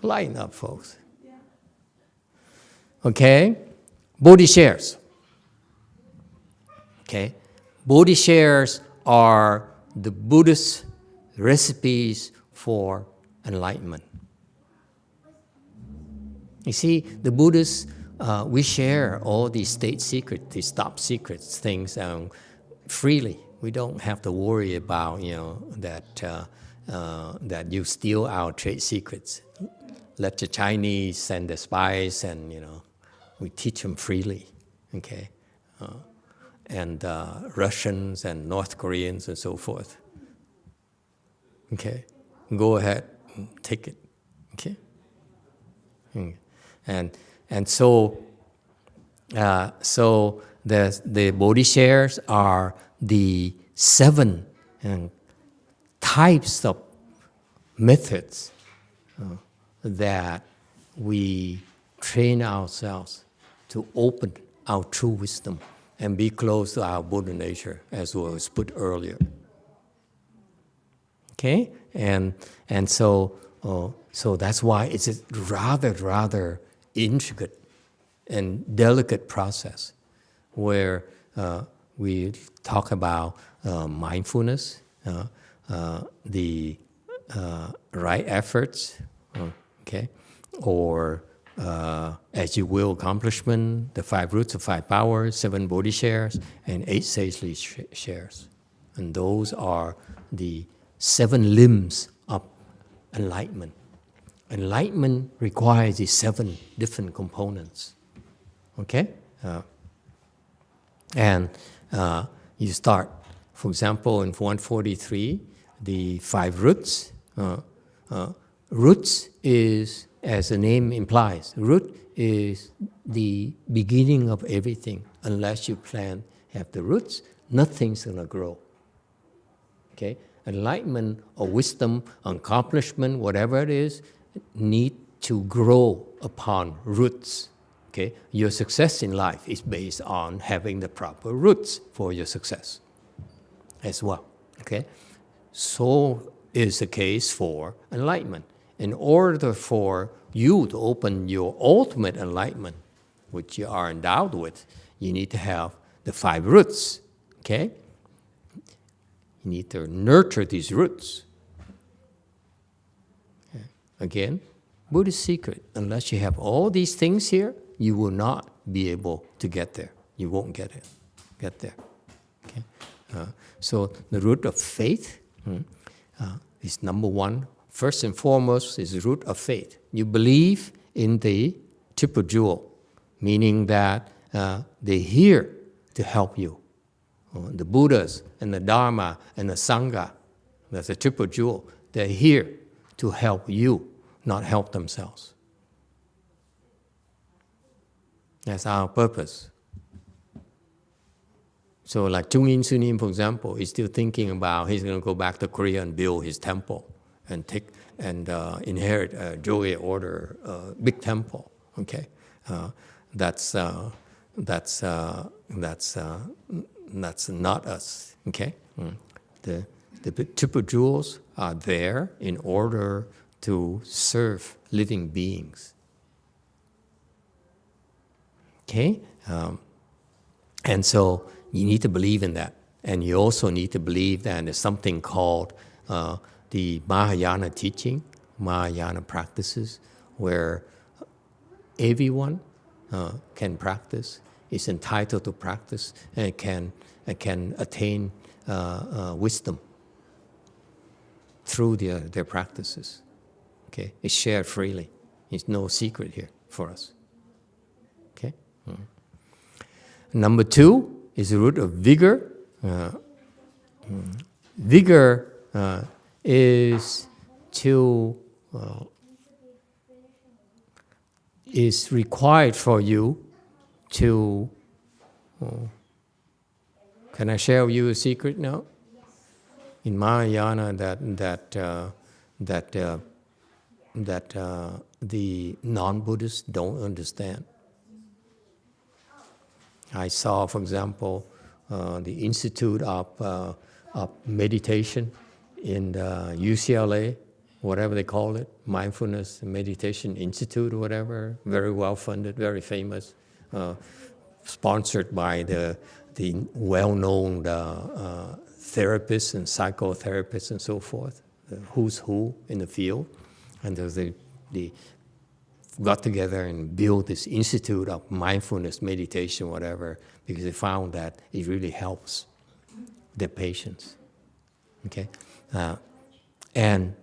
Lighten up, folks. Okay? Bodhi shares. Okay? Bodhi shares are the Buddhist recipes for enlightenment. You see, the Buddhists, we share all these state secrets, these top secrets, things freely. We don't have to worry about, that you steal our trade secrets. Let the Chinese send the spies, and we teach them freely. Okay. And Russians and North Koreans and so forth. Okay, go ahead and take it. Okay, and so the Bodhi shares are the 7 types of methods that we train ourselves to open our true wisdom and be close to our Buddha nature, as was put earlier. Okay, and so that's why it's a rather intricate and delicate process, where we talk about mindfulness, the right efforts, okay, or as you will accomplishment, the 5 roots of 5 powers, 7 Bodhi shares, and 8 sagely shares. And those are the 7 limbs of enlightenment. Enlightenment requires these 7 different components. Okay? And you start, for example, in 143, the 5 roots. Roots is, as the name implies, root is the beginning of everything. Unless you have the roots, nothing's going to grow. Okay? Enlightenment or wisdom, accomplishment, whatever it is, need to grow upon roots. Okay? Your success in life is based on having the proper roots for your success as well. Okay? So is the case for enlightenment. In order for you to open your ultimate enlightenment, which you are endowed with, you need to have the 5 roots. Okay? You need to nurture these roots. Okay. Again, Buddhist secret. Unless you have all these things here, you will not be able to get there. You won't get there. Okay? So the root of faith is number 1. First and foremost is the root of faith. You believe in the triple jewel, meaning that they're here to help you. The Buddhas and the Dharma and the Sangha, that's a triple jewel. They're here to help you, not help themselves. That's our purpose. So like Chung In Sunim, for example, is still thinking about he's going to go back to Korea and build his temple and inherit a Joye order big temple. Okay, that's not us. Okay, the triple jewels are there in order to serve living beings. Okay, and so you need to believe in that, and you also need to believe that there's something called the Mahayana teaching, Mahayana practices, where everyone can practice, is entitled to practice, and can attain wisdom through their practices. Okay, it's shared freely. It's no secret here for us. Okay. Number 2 is the root of vigor. Vigor is required for you to. Can I share with you a secret now? In Mahayana, that the non-Buddhists don't understand. I saw, for example, the Institute of Meditation in UCLA, whatever they call it, Mindfulness and Meditation Institute or whatever, very well funded, very famous, sponsored by the well-known therapists and psychotherapists and so forth, the who's who in the field. And they got together and built this Institute of Mindfulness, Meditation, whatever, because they found that it really helps their patients. Okay? And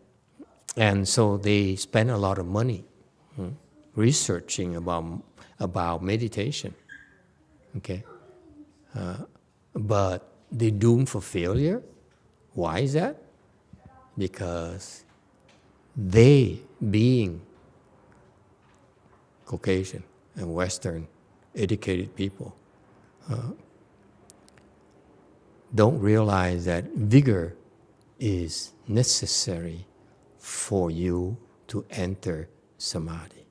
so they spend a lot of money researching about meditation. Okay? But they're doomed for failure. Why is that? Because they, being Caucasian and Western educated people, don't realize that vigor is necessary for you to enter samadhi.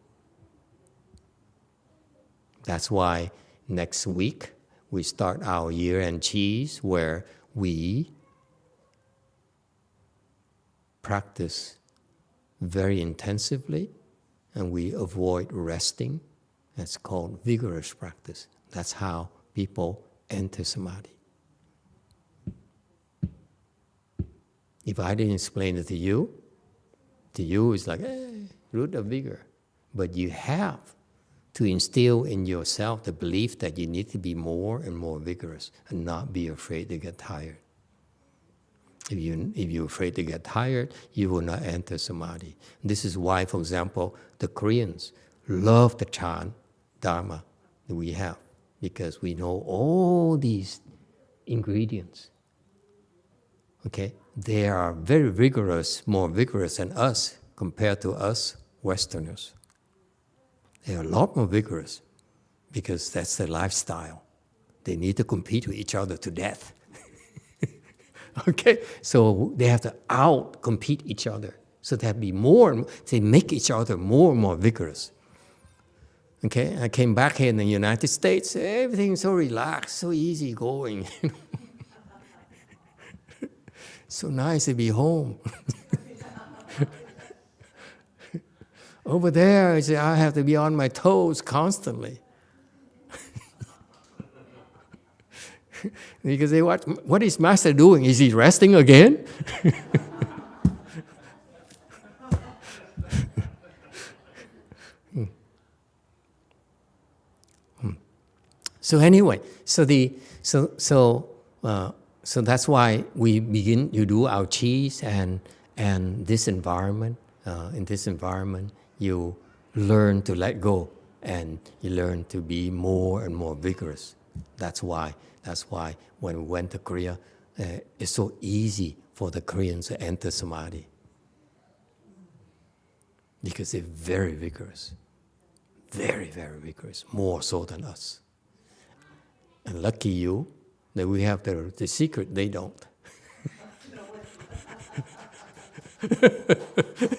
That's why next week we start our year-end cheese, where we practice very intensively and we avoid resting. That's called vigorous practice. That's how people enter samadhi. If I didn't explain it to you it's like, root of vigor. but you have to instill in yourself the belief that you need to be more and more vigorous and not be afraid to get tired. If you're afraid to get tired, you will not enter samadhi. This is why, for example, the Koreans love the chant Dharma that we have, because we know all these ingredients. Okay? They are very vigorous, more vigorous than us compared to us Westerners. They are a lot more vigorous because that's their lifestyle. They need to compete with each other to death. Okay? So they have to out-compete each other. So they have to be they make each other more and more vigorous. Okay? I came back here in the United States, everything's so relaxed, so easy going. So nice to be home. Over there, I have to be on my toes constantly. Because they what is Master doing? Is he resting again? So anyway, so that's why we begin. You do our cheese and this environment. In this environment, you learn to let go and you learn to be more and more vigorous. That's why when we went to Korea, it's so easy for the Koreans to enter samadhi. Because they're very vigorous. Very, very vigorous. More so than us. And lucky you that we have the secret, they don't.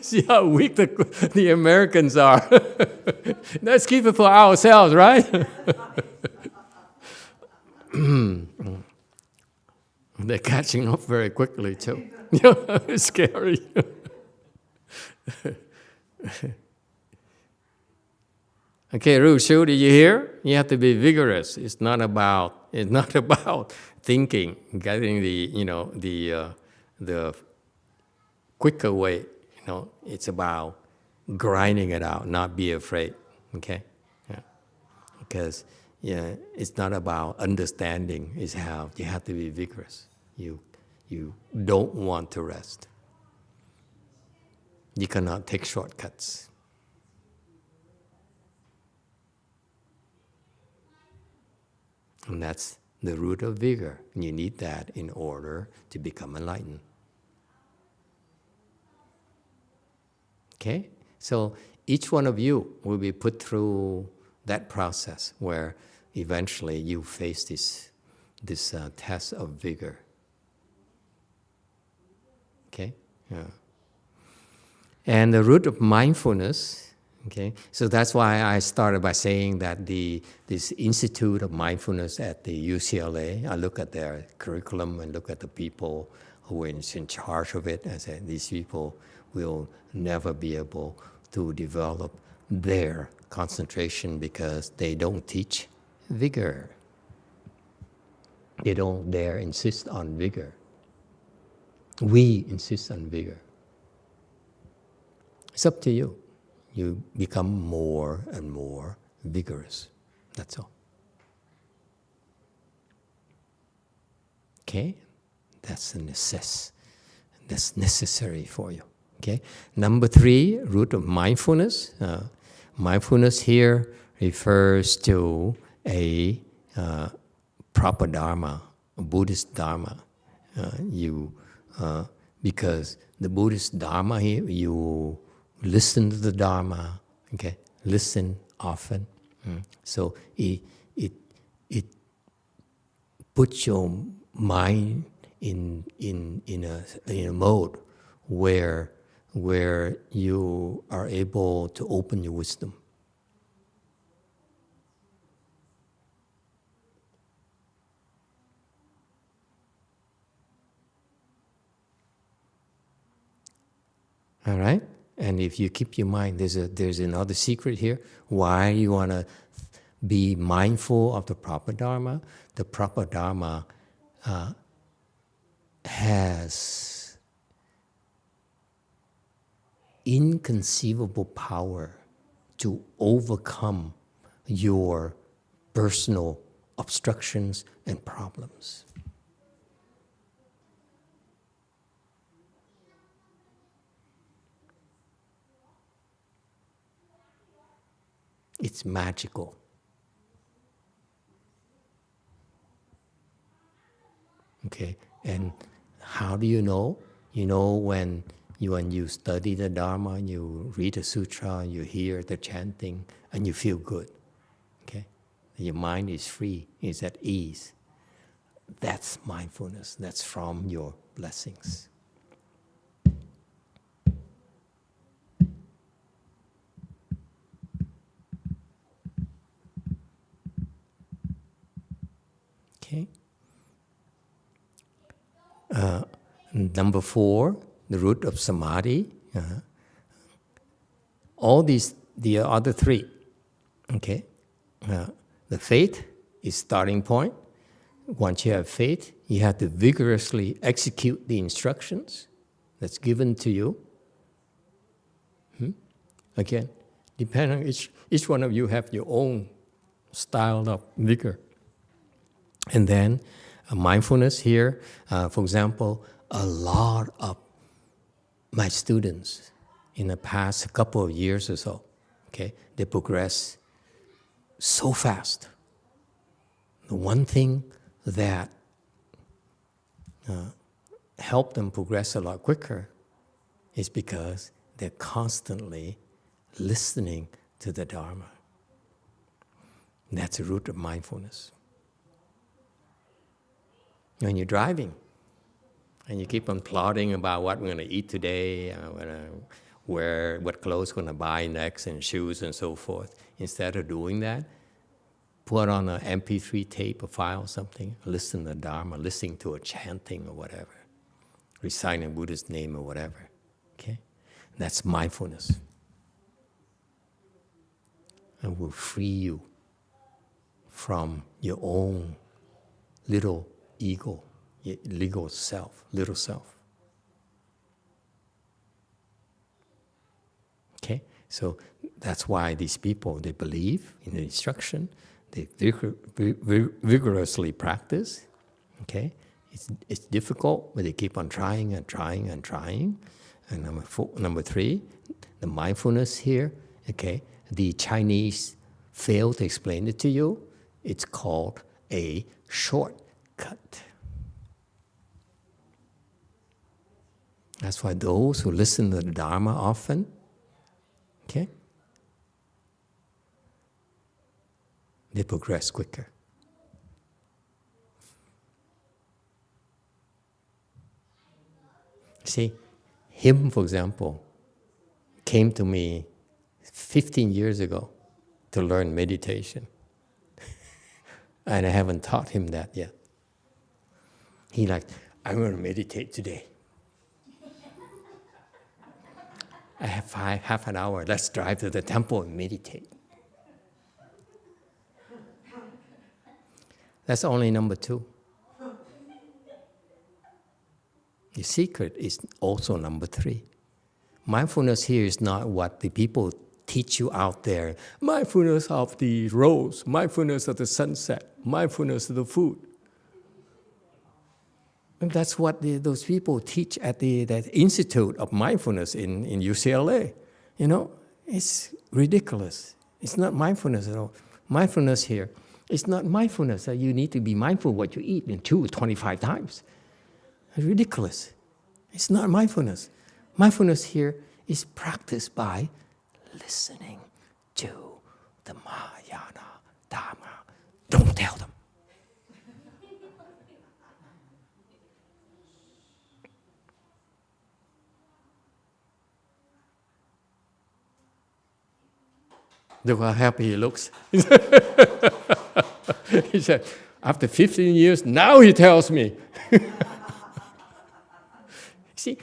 See how weak the Americans are. Let's keep it for ourselves, right? They're catching up very quickly too. It's scary. Okay, Rushu, did you hear? You have to be vigorous. It's not about thinking, getting the quicker way. It's about grinding it out, not be afraid. Okay, because it's not about understanding. It's how you have to be vigorous. You don't want to rest. You cannot take shortcuts. And that's the root of vigor. And you need that in order to become enlightened. Okay? So each one of you will be put through that process where eventually you face this test of vigor. Okay? Yeah. And the root of mindfulness, okay? So that's why I started by saying that this Institute of Mindfulness at the UCLA, I look at their curriculum and look at the people who are in charge of it, and I said, these people will never be able to develop their concentration because they don't teach vigor. They don't dare insist on vigor. We insist on vigor. It's up to you. You become more and more vigorous. That's all. Okay? That's necessary for you. Okay? Number 3, root of mindfulness. Mindfulness here refers to a proper Dharma, a Buddhist Dharma. Because the Buddhist Dharma here, you listen to the Dharma, okay? Listen often. So it puts your mind in a mode where you are able to open your wisdom. All right? And if you keep your mind, there's another secret here. Why you want to be mindful of the proper Dharma? The proper Dharma has inconceivable power to to overcome your personal obstructions and problems. It's magical. Okay, and how do you know? You know when you study the Dharma, you read the sutra, you hear the chanting, and you feel good. Okay, your mind is free, is at ease. That's mindfulness. That's from your blessings. Okay. Number 4, the root of samadhi. All these, the other 3. Okay. The faith is starting point. Once you have faith, you have to vigorously execute the instructions that's given to you. Again, depending on each one of you have your own style of vigor. And then mindfulness here, for example, a lot of my students in the past couple of years or so, okay, they progress so fast. The one thing that helped them progress a lot quicker is because they're constantly listening to the Dharma. And that's the root of mindfulness. When you're driving and you keep on plotting about what we're going to eat today, what clothes we're going to buy next, and shoes and so forth, instead of doing that, put on an MP3 tape or file or something, listen to the Dharma, listening to a chanting or whatever, reciting Buddha's name or whatever. Okay? That's mindfulness. And will free you from your own little ego, little self. Okay, so that's why these people, they believe in the instruction, they vigorously practice. Okay, it's difficult, but they keep on trying and trying and trying. And number 3, the mindfulness here. Okay, the Chinese fail to explain it to you. It's called a shortcut. That's why those who listen to the Dharma often, okay, they progress quicker. See, him, for example, came to me 15 years ago to learn meditation. And I haven't taught him that yet. He like, I'm going to meditate today. I have half an hour. Let's drive to the temple and meditate. That's only number 2. The secret is also number 3. Mindfulness here is not what the people teach you out there. Mindfulness of the rose, mindfulness of the sunset, mindfulness of the food. And that's what those people teach at that Institute of Mindfulness in UCLA. You know, it's ridiculous. It's not mindfulness at all. Mindfulness here, it's not mindfulness that you need to be mindful what you eat in 25 times. It's ridiculous. It's not mindfulness. Mindfulness here is practiced by listening to the Mahayana Dharma. Don't tell them. Look how happy he looks. He said, after 15 years, now he tells me. See,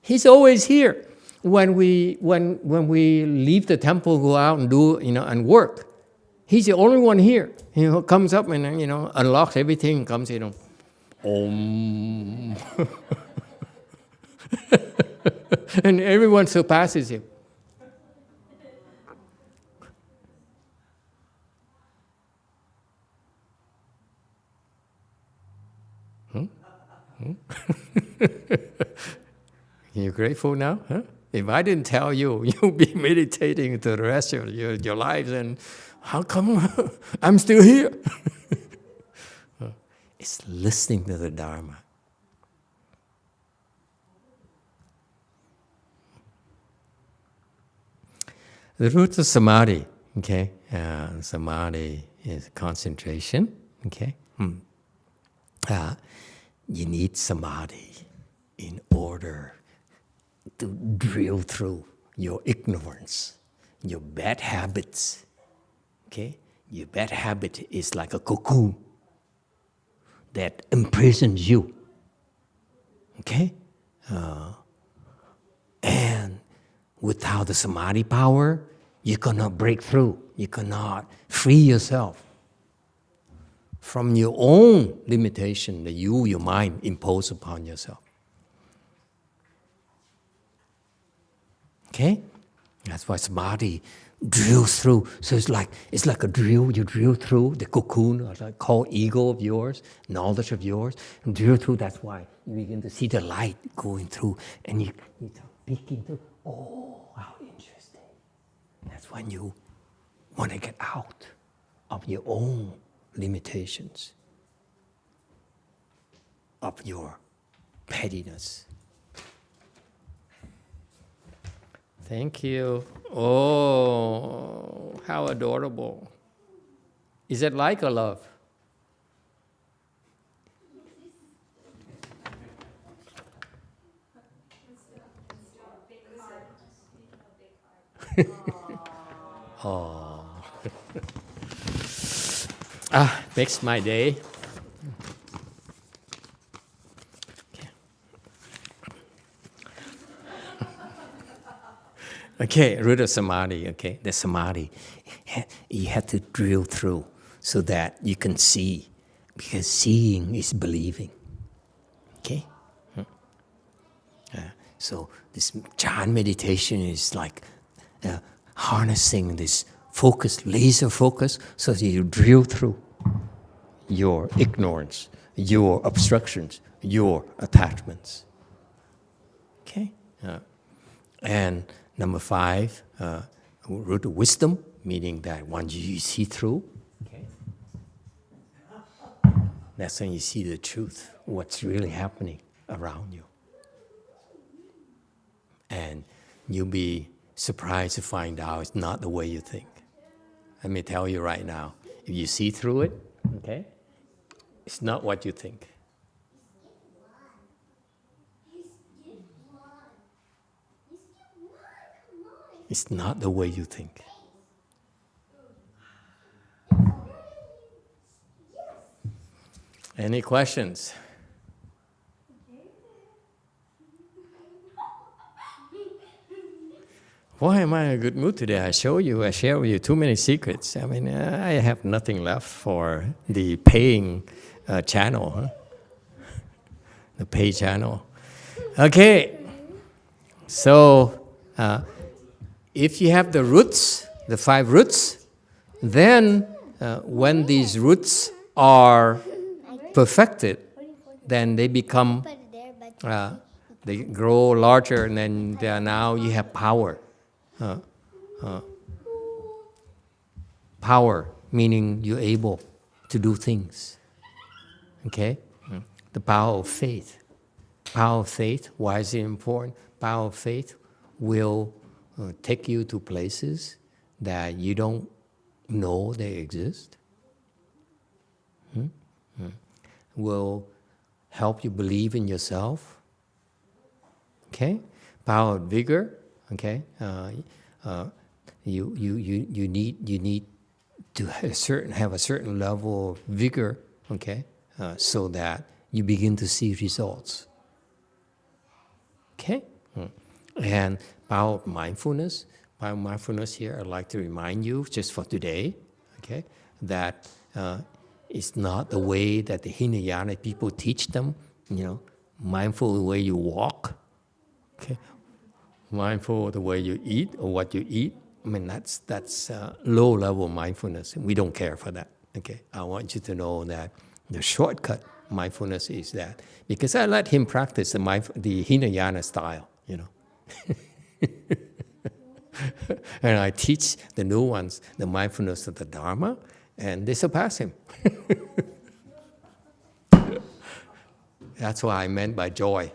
he's always here. When we leave the temple, go out and do, and work, he's the only one here. Comes up and, unlocks everything, comes, Om. And everyone surpasses him. You grateful now? Huh? If I didn't tell you, you'll be meditating the rest of your lives, and how come I'm still here? It's listening to the Dharma. The root of samadhi, okay? Samadhi is concentration, okay? You need samadhi in order to drill through your ignorance, your bad habits, okay? Your bad habit is like a cocoon that imprisons you, okay? And without the samadhi power, you cannot break through. You cannot free yourself from your own limitation that your mind, impose upon yourself. Okay? That's why samadhi drills through. So it's like a drill. You drill through the cocoon, or like called ego of yours, knowledge of yours, and drill through. That's why you begin to see the light going through, and you peeking through. Oh, how interesting! That's when you want to get out of your own limitations, of your pettiness. Thank you. Oh, how adorable. Is it like or love? Oh. Makes my day. Okay, root of samadhi, okay, the samadhi. You have to drill through so that you can see, because seeing is believing, okay? So this Chan meditation is like harnessing this focus, laser focus, so that you drill through your ignorance, your obstructions, your attachments, okay? And number 5, root of wisdom, meaning that once you see through, okay, that's when you see the truth, what's really happening around you. And you'll be surprised to find out it's not the way you think. Let me tell you right now, if you see through it, okay, it's not what you think. It's not the way you think. Any questions? Why am I in a good mood today? I share with you too many secrets. I mean, I have nothing left for the paying channel, huh? The pay channel. Okay, so if you have the roots, the 5 roots, then when these roots are perfected, then they become, they grow larger, and then now you have power. Power, meaning you're able to do things. Okay? The power of faith. Power of faith, why is it important? Power of faith will take you to places that you don't know they exist. Will help you believe in yourself. Okay? Power of vigor. Okay, you need to have a certain level of vigor. Okay, so that you begin to see results. Okay, and power of mindfulness. Power of mindfulness here, I'd like to remind you just for today. Okay, that it's not the way that the Hinayana people teach them. You know, mindful the way you walk. Okay. Mindful of the way you eat or what you eat. I mean, that's low-level mindfulness. We don't care for that. Okay, I want you to know that the shortcut mindfulness is that. Because I let him practice the Hinayana style, you know. And I teach the new ones the mindfulness of the Dharma, and they surpass him. That's what I meant by joy.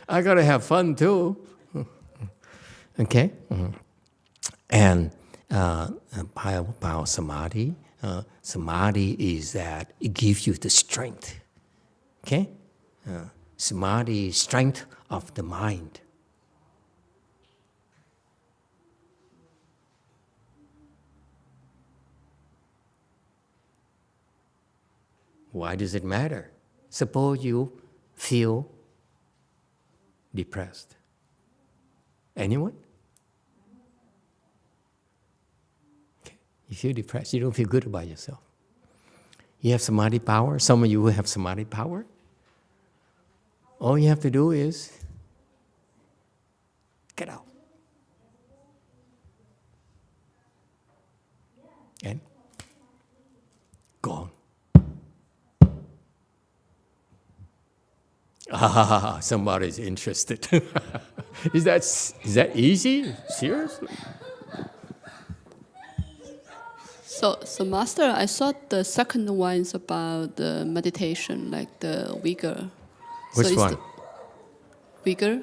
I got to have fun too. Okay? And about samadhi, samadhi is that it gives you the strength. Okay? Samadhi is strength of the mind. Why does it matter? Suppose you feel depressed. Anyone? Okay. You feel depressed, you don't feel good about yourself. You have samadhi power. Some of you will have samadhi power. All you have to do is get out. And gone. Ah, somebody's interested. Is that easy? Seriously? So Master, I thought the second one is about the meditation, like the vigor. Which one? Vigor.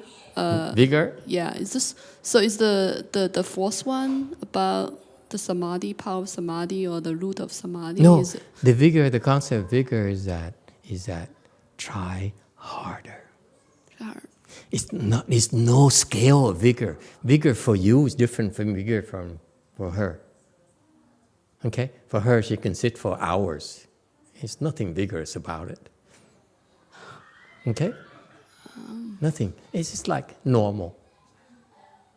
Vigor? Yeah. Is the fourth one about the samadhi, power of samadhi, or the root of samadhi? No, the vigor, the concept of vigor is that try harder. It's no scale of vigor. Vigor for you is different from vigor for her. Okay? For her, she can sit for hours. There's nothing vigorous about it. Okay? Nothing. It's just like normal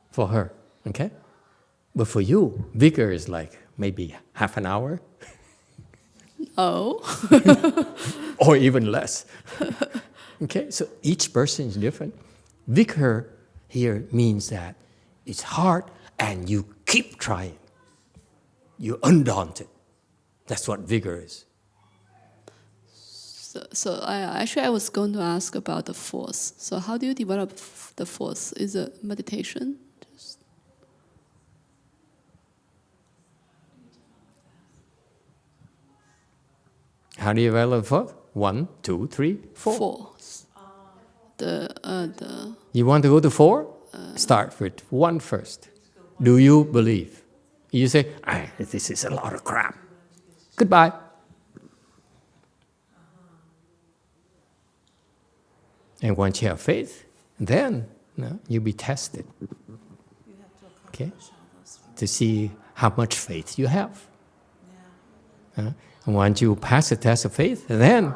for her. Okay? But for you, vigor is like maybe half an hour. Oh. Or even less. Okay? So each person is different. Vigor here means that it's hard and you keep trying. You're undaunted. That's what vigor is. So I was going to ask about the force. So how do you develop the force? Is it meditation? How do you develop force? 1, 2, 3, 4. Force. You want to go to 4? Start with 1 first. Do you believe? You say, this is a lot of crap. Goodbye. And once you have faith, then you'll be tested. Okay? To see how much faith you have. And once you pass the test of faith, then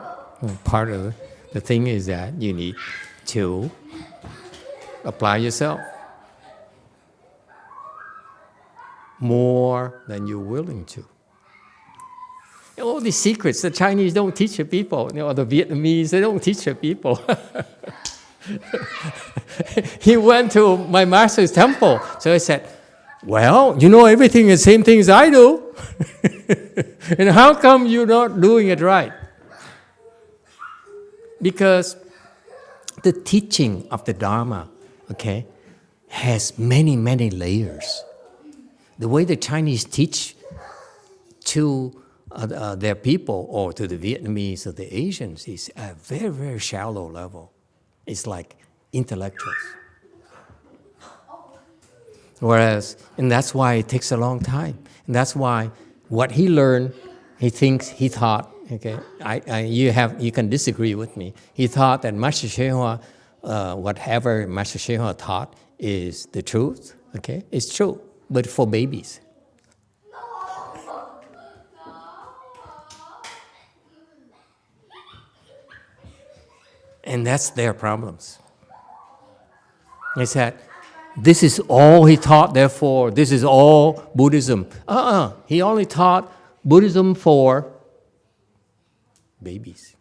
part of the thing is that you need to apply yourself more than you're willing to. All these secrets, the Chinese don't teach the people, or the Vietnamese, they don't teach the people. He went to my master's temple, so he said, well, you know everything the same thing as I do. And how come you're not doing it right? Because the teaching of the Dharma, okay, has many, many layers. The way the Chinese teach to their people or to the Vietnamese or the Asians is a very, very shallow level. It's like intellectuals. Whereas, and that's why it takes a long time. And that's why what he learned, he thought, okay, you can disagree with me. He thought that Master Hsuan Hua, whatever Master Hsuan Hua taught is the truth, okay? It's true, but for babies. And that's their problems. They said, this is all he taught, therefore, this is all Buddhism. He only taught Buddhism for babies.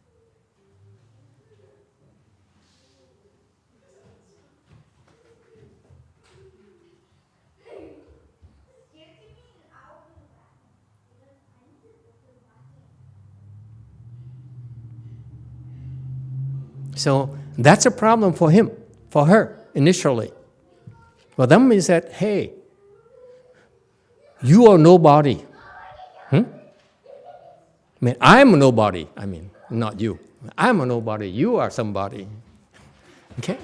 So that's a problem for him, for her, initially. For them, he said, hey, you are nobody. I mean, I'm a nobody. I mean, not you. I'm a nobody. You are somebody. Okay?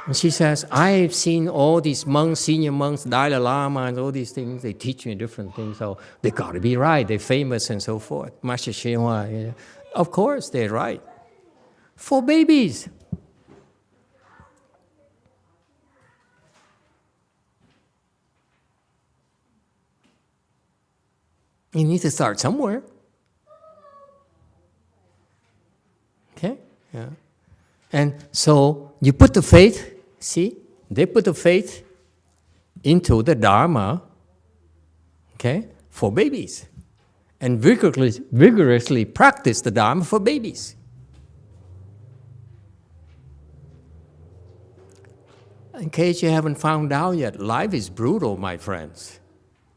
And she says, I've seen all these monks, senior monks, Dalai Lama, and all these things. They teach me different things, so they got to be right. They're famous and so forth. Master YongHua, of course, they're right. For babies. You need to start somewhere. Okay? Yeah. And so you put the faith, see? They put the faith into the Dharma, okay, for babies. And vigorously practice the Dharma for babies. In case you haven't found out yet, life is brutal, my friends.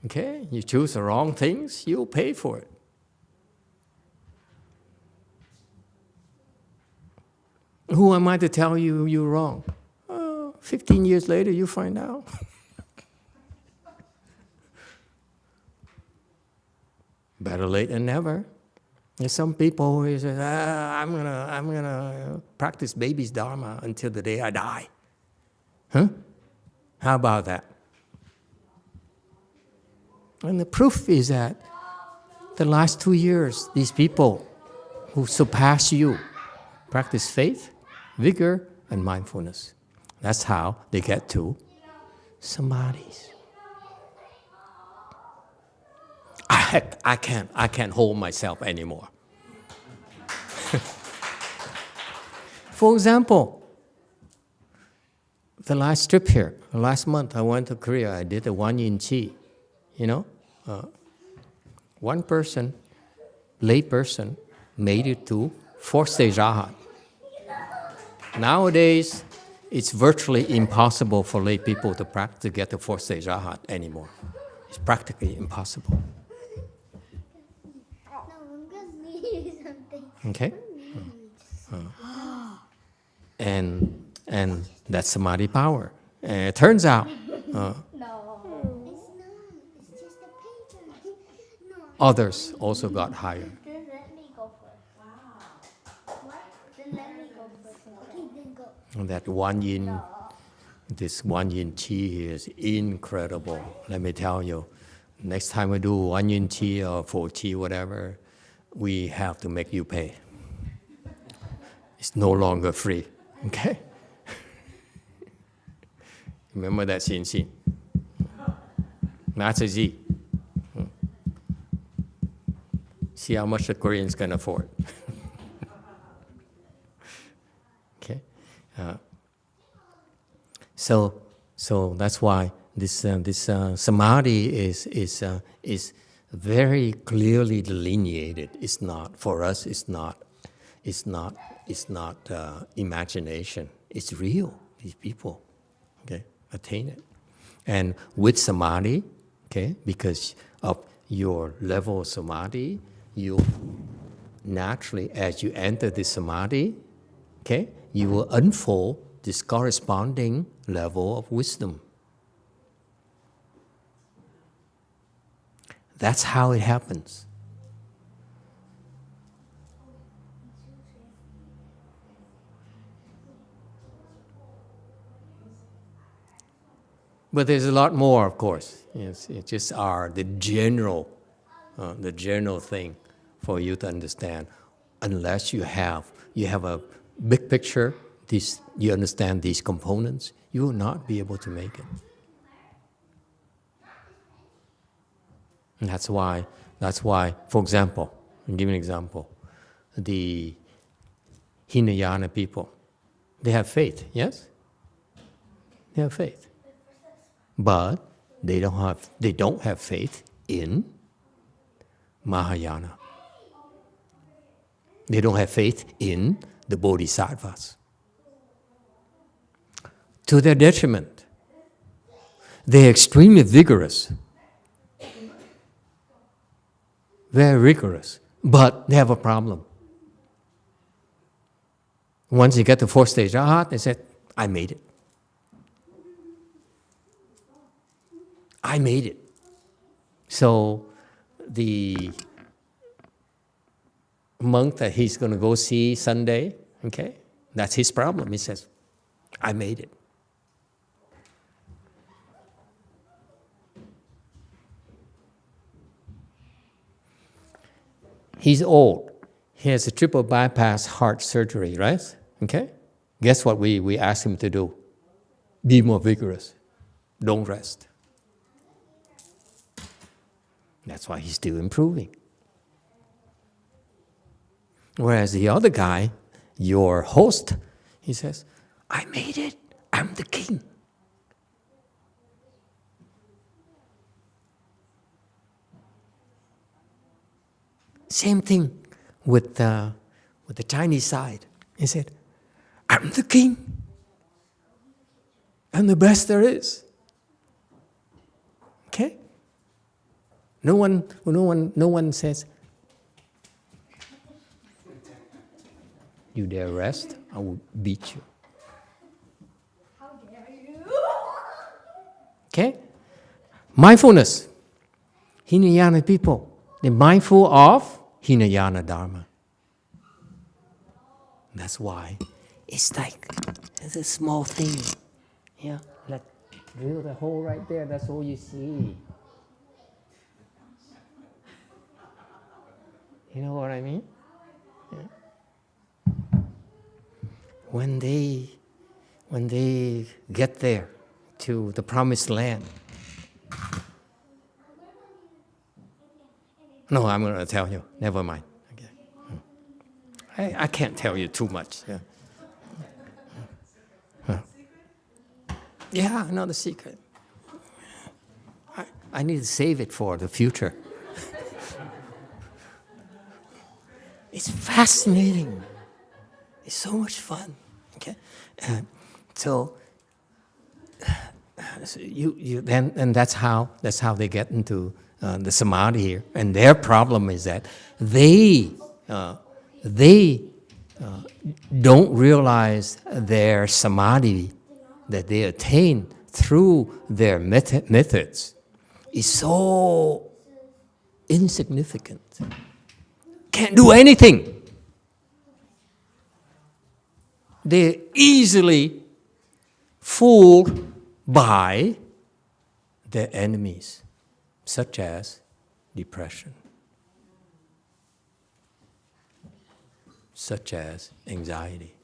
Okay? You choose the wrong things, you'll pay for it. Who am I to tell you you're wrong? 15 years later, you find out. Better late than never. There's some people who say, I'm gonna practice baby's Dharma until the day I die. Huh? How about that? And the proof is that the last 2 years, these people who surpass you practice faith, vigor, and mindfulness. That's how they get to samadhis. I can't hold myself anymore. For example, the last trip here, last month I went to Korea, I did a Wan Yin Chi. You know, one person, lay person, made it to fourth stage Rahat. Nowadays, it's virtually impossible for lay people to get to fourth stage Rahat anymore. It's practically impossible. Okay? And that's samadhi power. And it turns out, others also got higher. And that Wan Yin, this Wan Yin Chi is incredible. Let me tell you, next time we do Wan Yin Chi or Fo Chi, whatever, we have to make you pay. It's no longer free, okay? Remember that scene? Master Z. See how much the Koreans can afford. Okay, so that's why this samadhi is very clearly delineated. It's not for us. It's not imagination. It's real. These people, okay, attain it, and with samadhi, okay, because of your level of samadhi, you naturally, as you enter the samadhi, okay, you will unfold this corresponding level of wisdom. That's how it happens. But there's a lot more, of course. It's just the general thing for you to understand. Unless you have a big picture, you understand these components, you will not be able to make it. And that's why, for example, I'll give you an example. The Hinayana people, they have faith, yes? They have faith. But they don't have faith in Mahayana. They don't have faith in the Bodhisattvas. To their detriment, they're extremely vigorous, very rigorous, but they have a problem. Once you get to fourth stage Arhat, they said, I made it. I made it. So the monk that he's going to go see Sunday, okay, that's his problem. He says, I made it. He's old. He has a triple bypass heart surgery, right? Okay? Guess what we asked him to do? Be more vigorous. Don't rest. That's why he's still improving. Whereas the other guy, your host, he says, I made it. I'm the king. Same thing with the Chinese side. He said, I'm the king. I'm the best there is. Okay? No one says, you dare rest, I will beat you. How dare you? Okay? Mindfulness. Hinayana people, they're mindful of Hinayana Dharma. That's why it's a small thing. Yeah, like drill the hole right there, that's all you see. You know what I mean? Yeah. When they get there to the promised land. No, I'm going to tell you. Never mind. Okay. I can't tell you too much. Yeah. Yeah, I know the secret. I need to save it for the future. It's fascinating. It's so much fun. Okay, so that's how they get into the samadhi here. And their problem is that they don't realize their samadhi that they attain through their methods is so insignificant. Can't do anything. They're easily fooled by their enemies, such as depression, such as anxiety.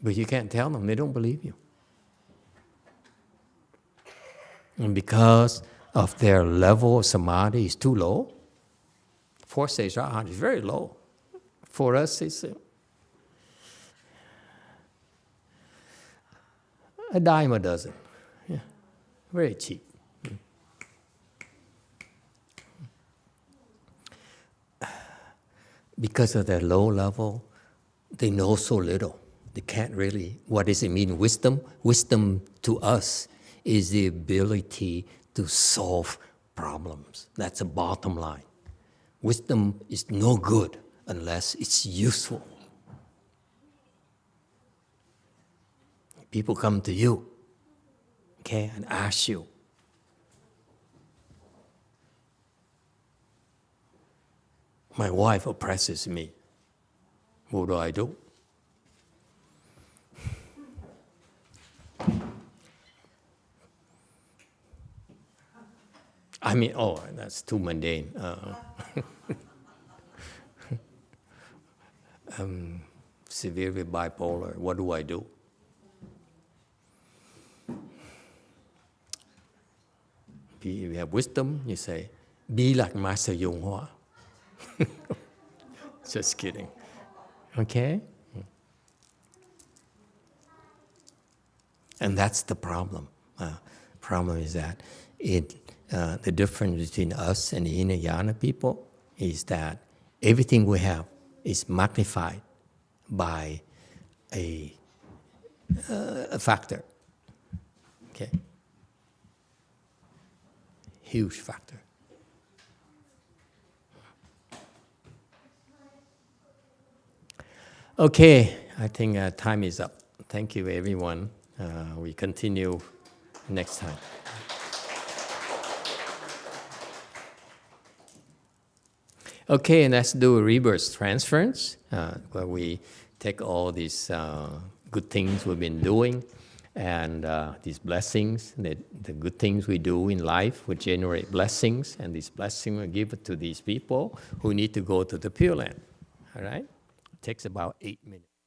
But you can't tell them, they don't believe you. And because of their level of samadhi is too low, fourth stage Arhat is very low. For us, it's a dime a dozen. Yeah. Very cheap. Because of their low level, they know so little. They can't really, what does it mean, wisdom? Wisdom to us is the ability to solve problems. That's the bottom line. Wisdom is no good unless it's useful. People come to you, okay, and ask you, my wife oppresses me. What do I do? I mean, oh, that's too mundane. Severely bipolar, what do I do? If you have wisdom, you say, be like Master YongHua. Just kidding. Okay? And that's the problem. Problem is that the difference between us and the Hinayana people is that everything we have is magnified by a factor. Okay? Huge factor. Okay, I think time is up. Thank you, everyone. We continue next time. Okay, let's do a reverse transference, where we take all these good things we've been doing and these blessings, the good things we do in life will generate blessings, and these blessings will give it to these people who need to go to the Pure Land. All right? It takes about 8 minutes.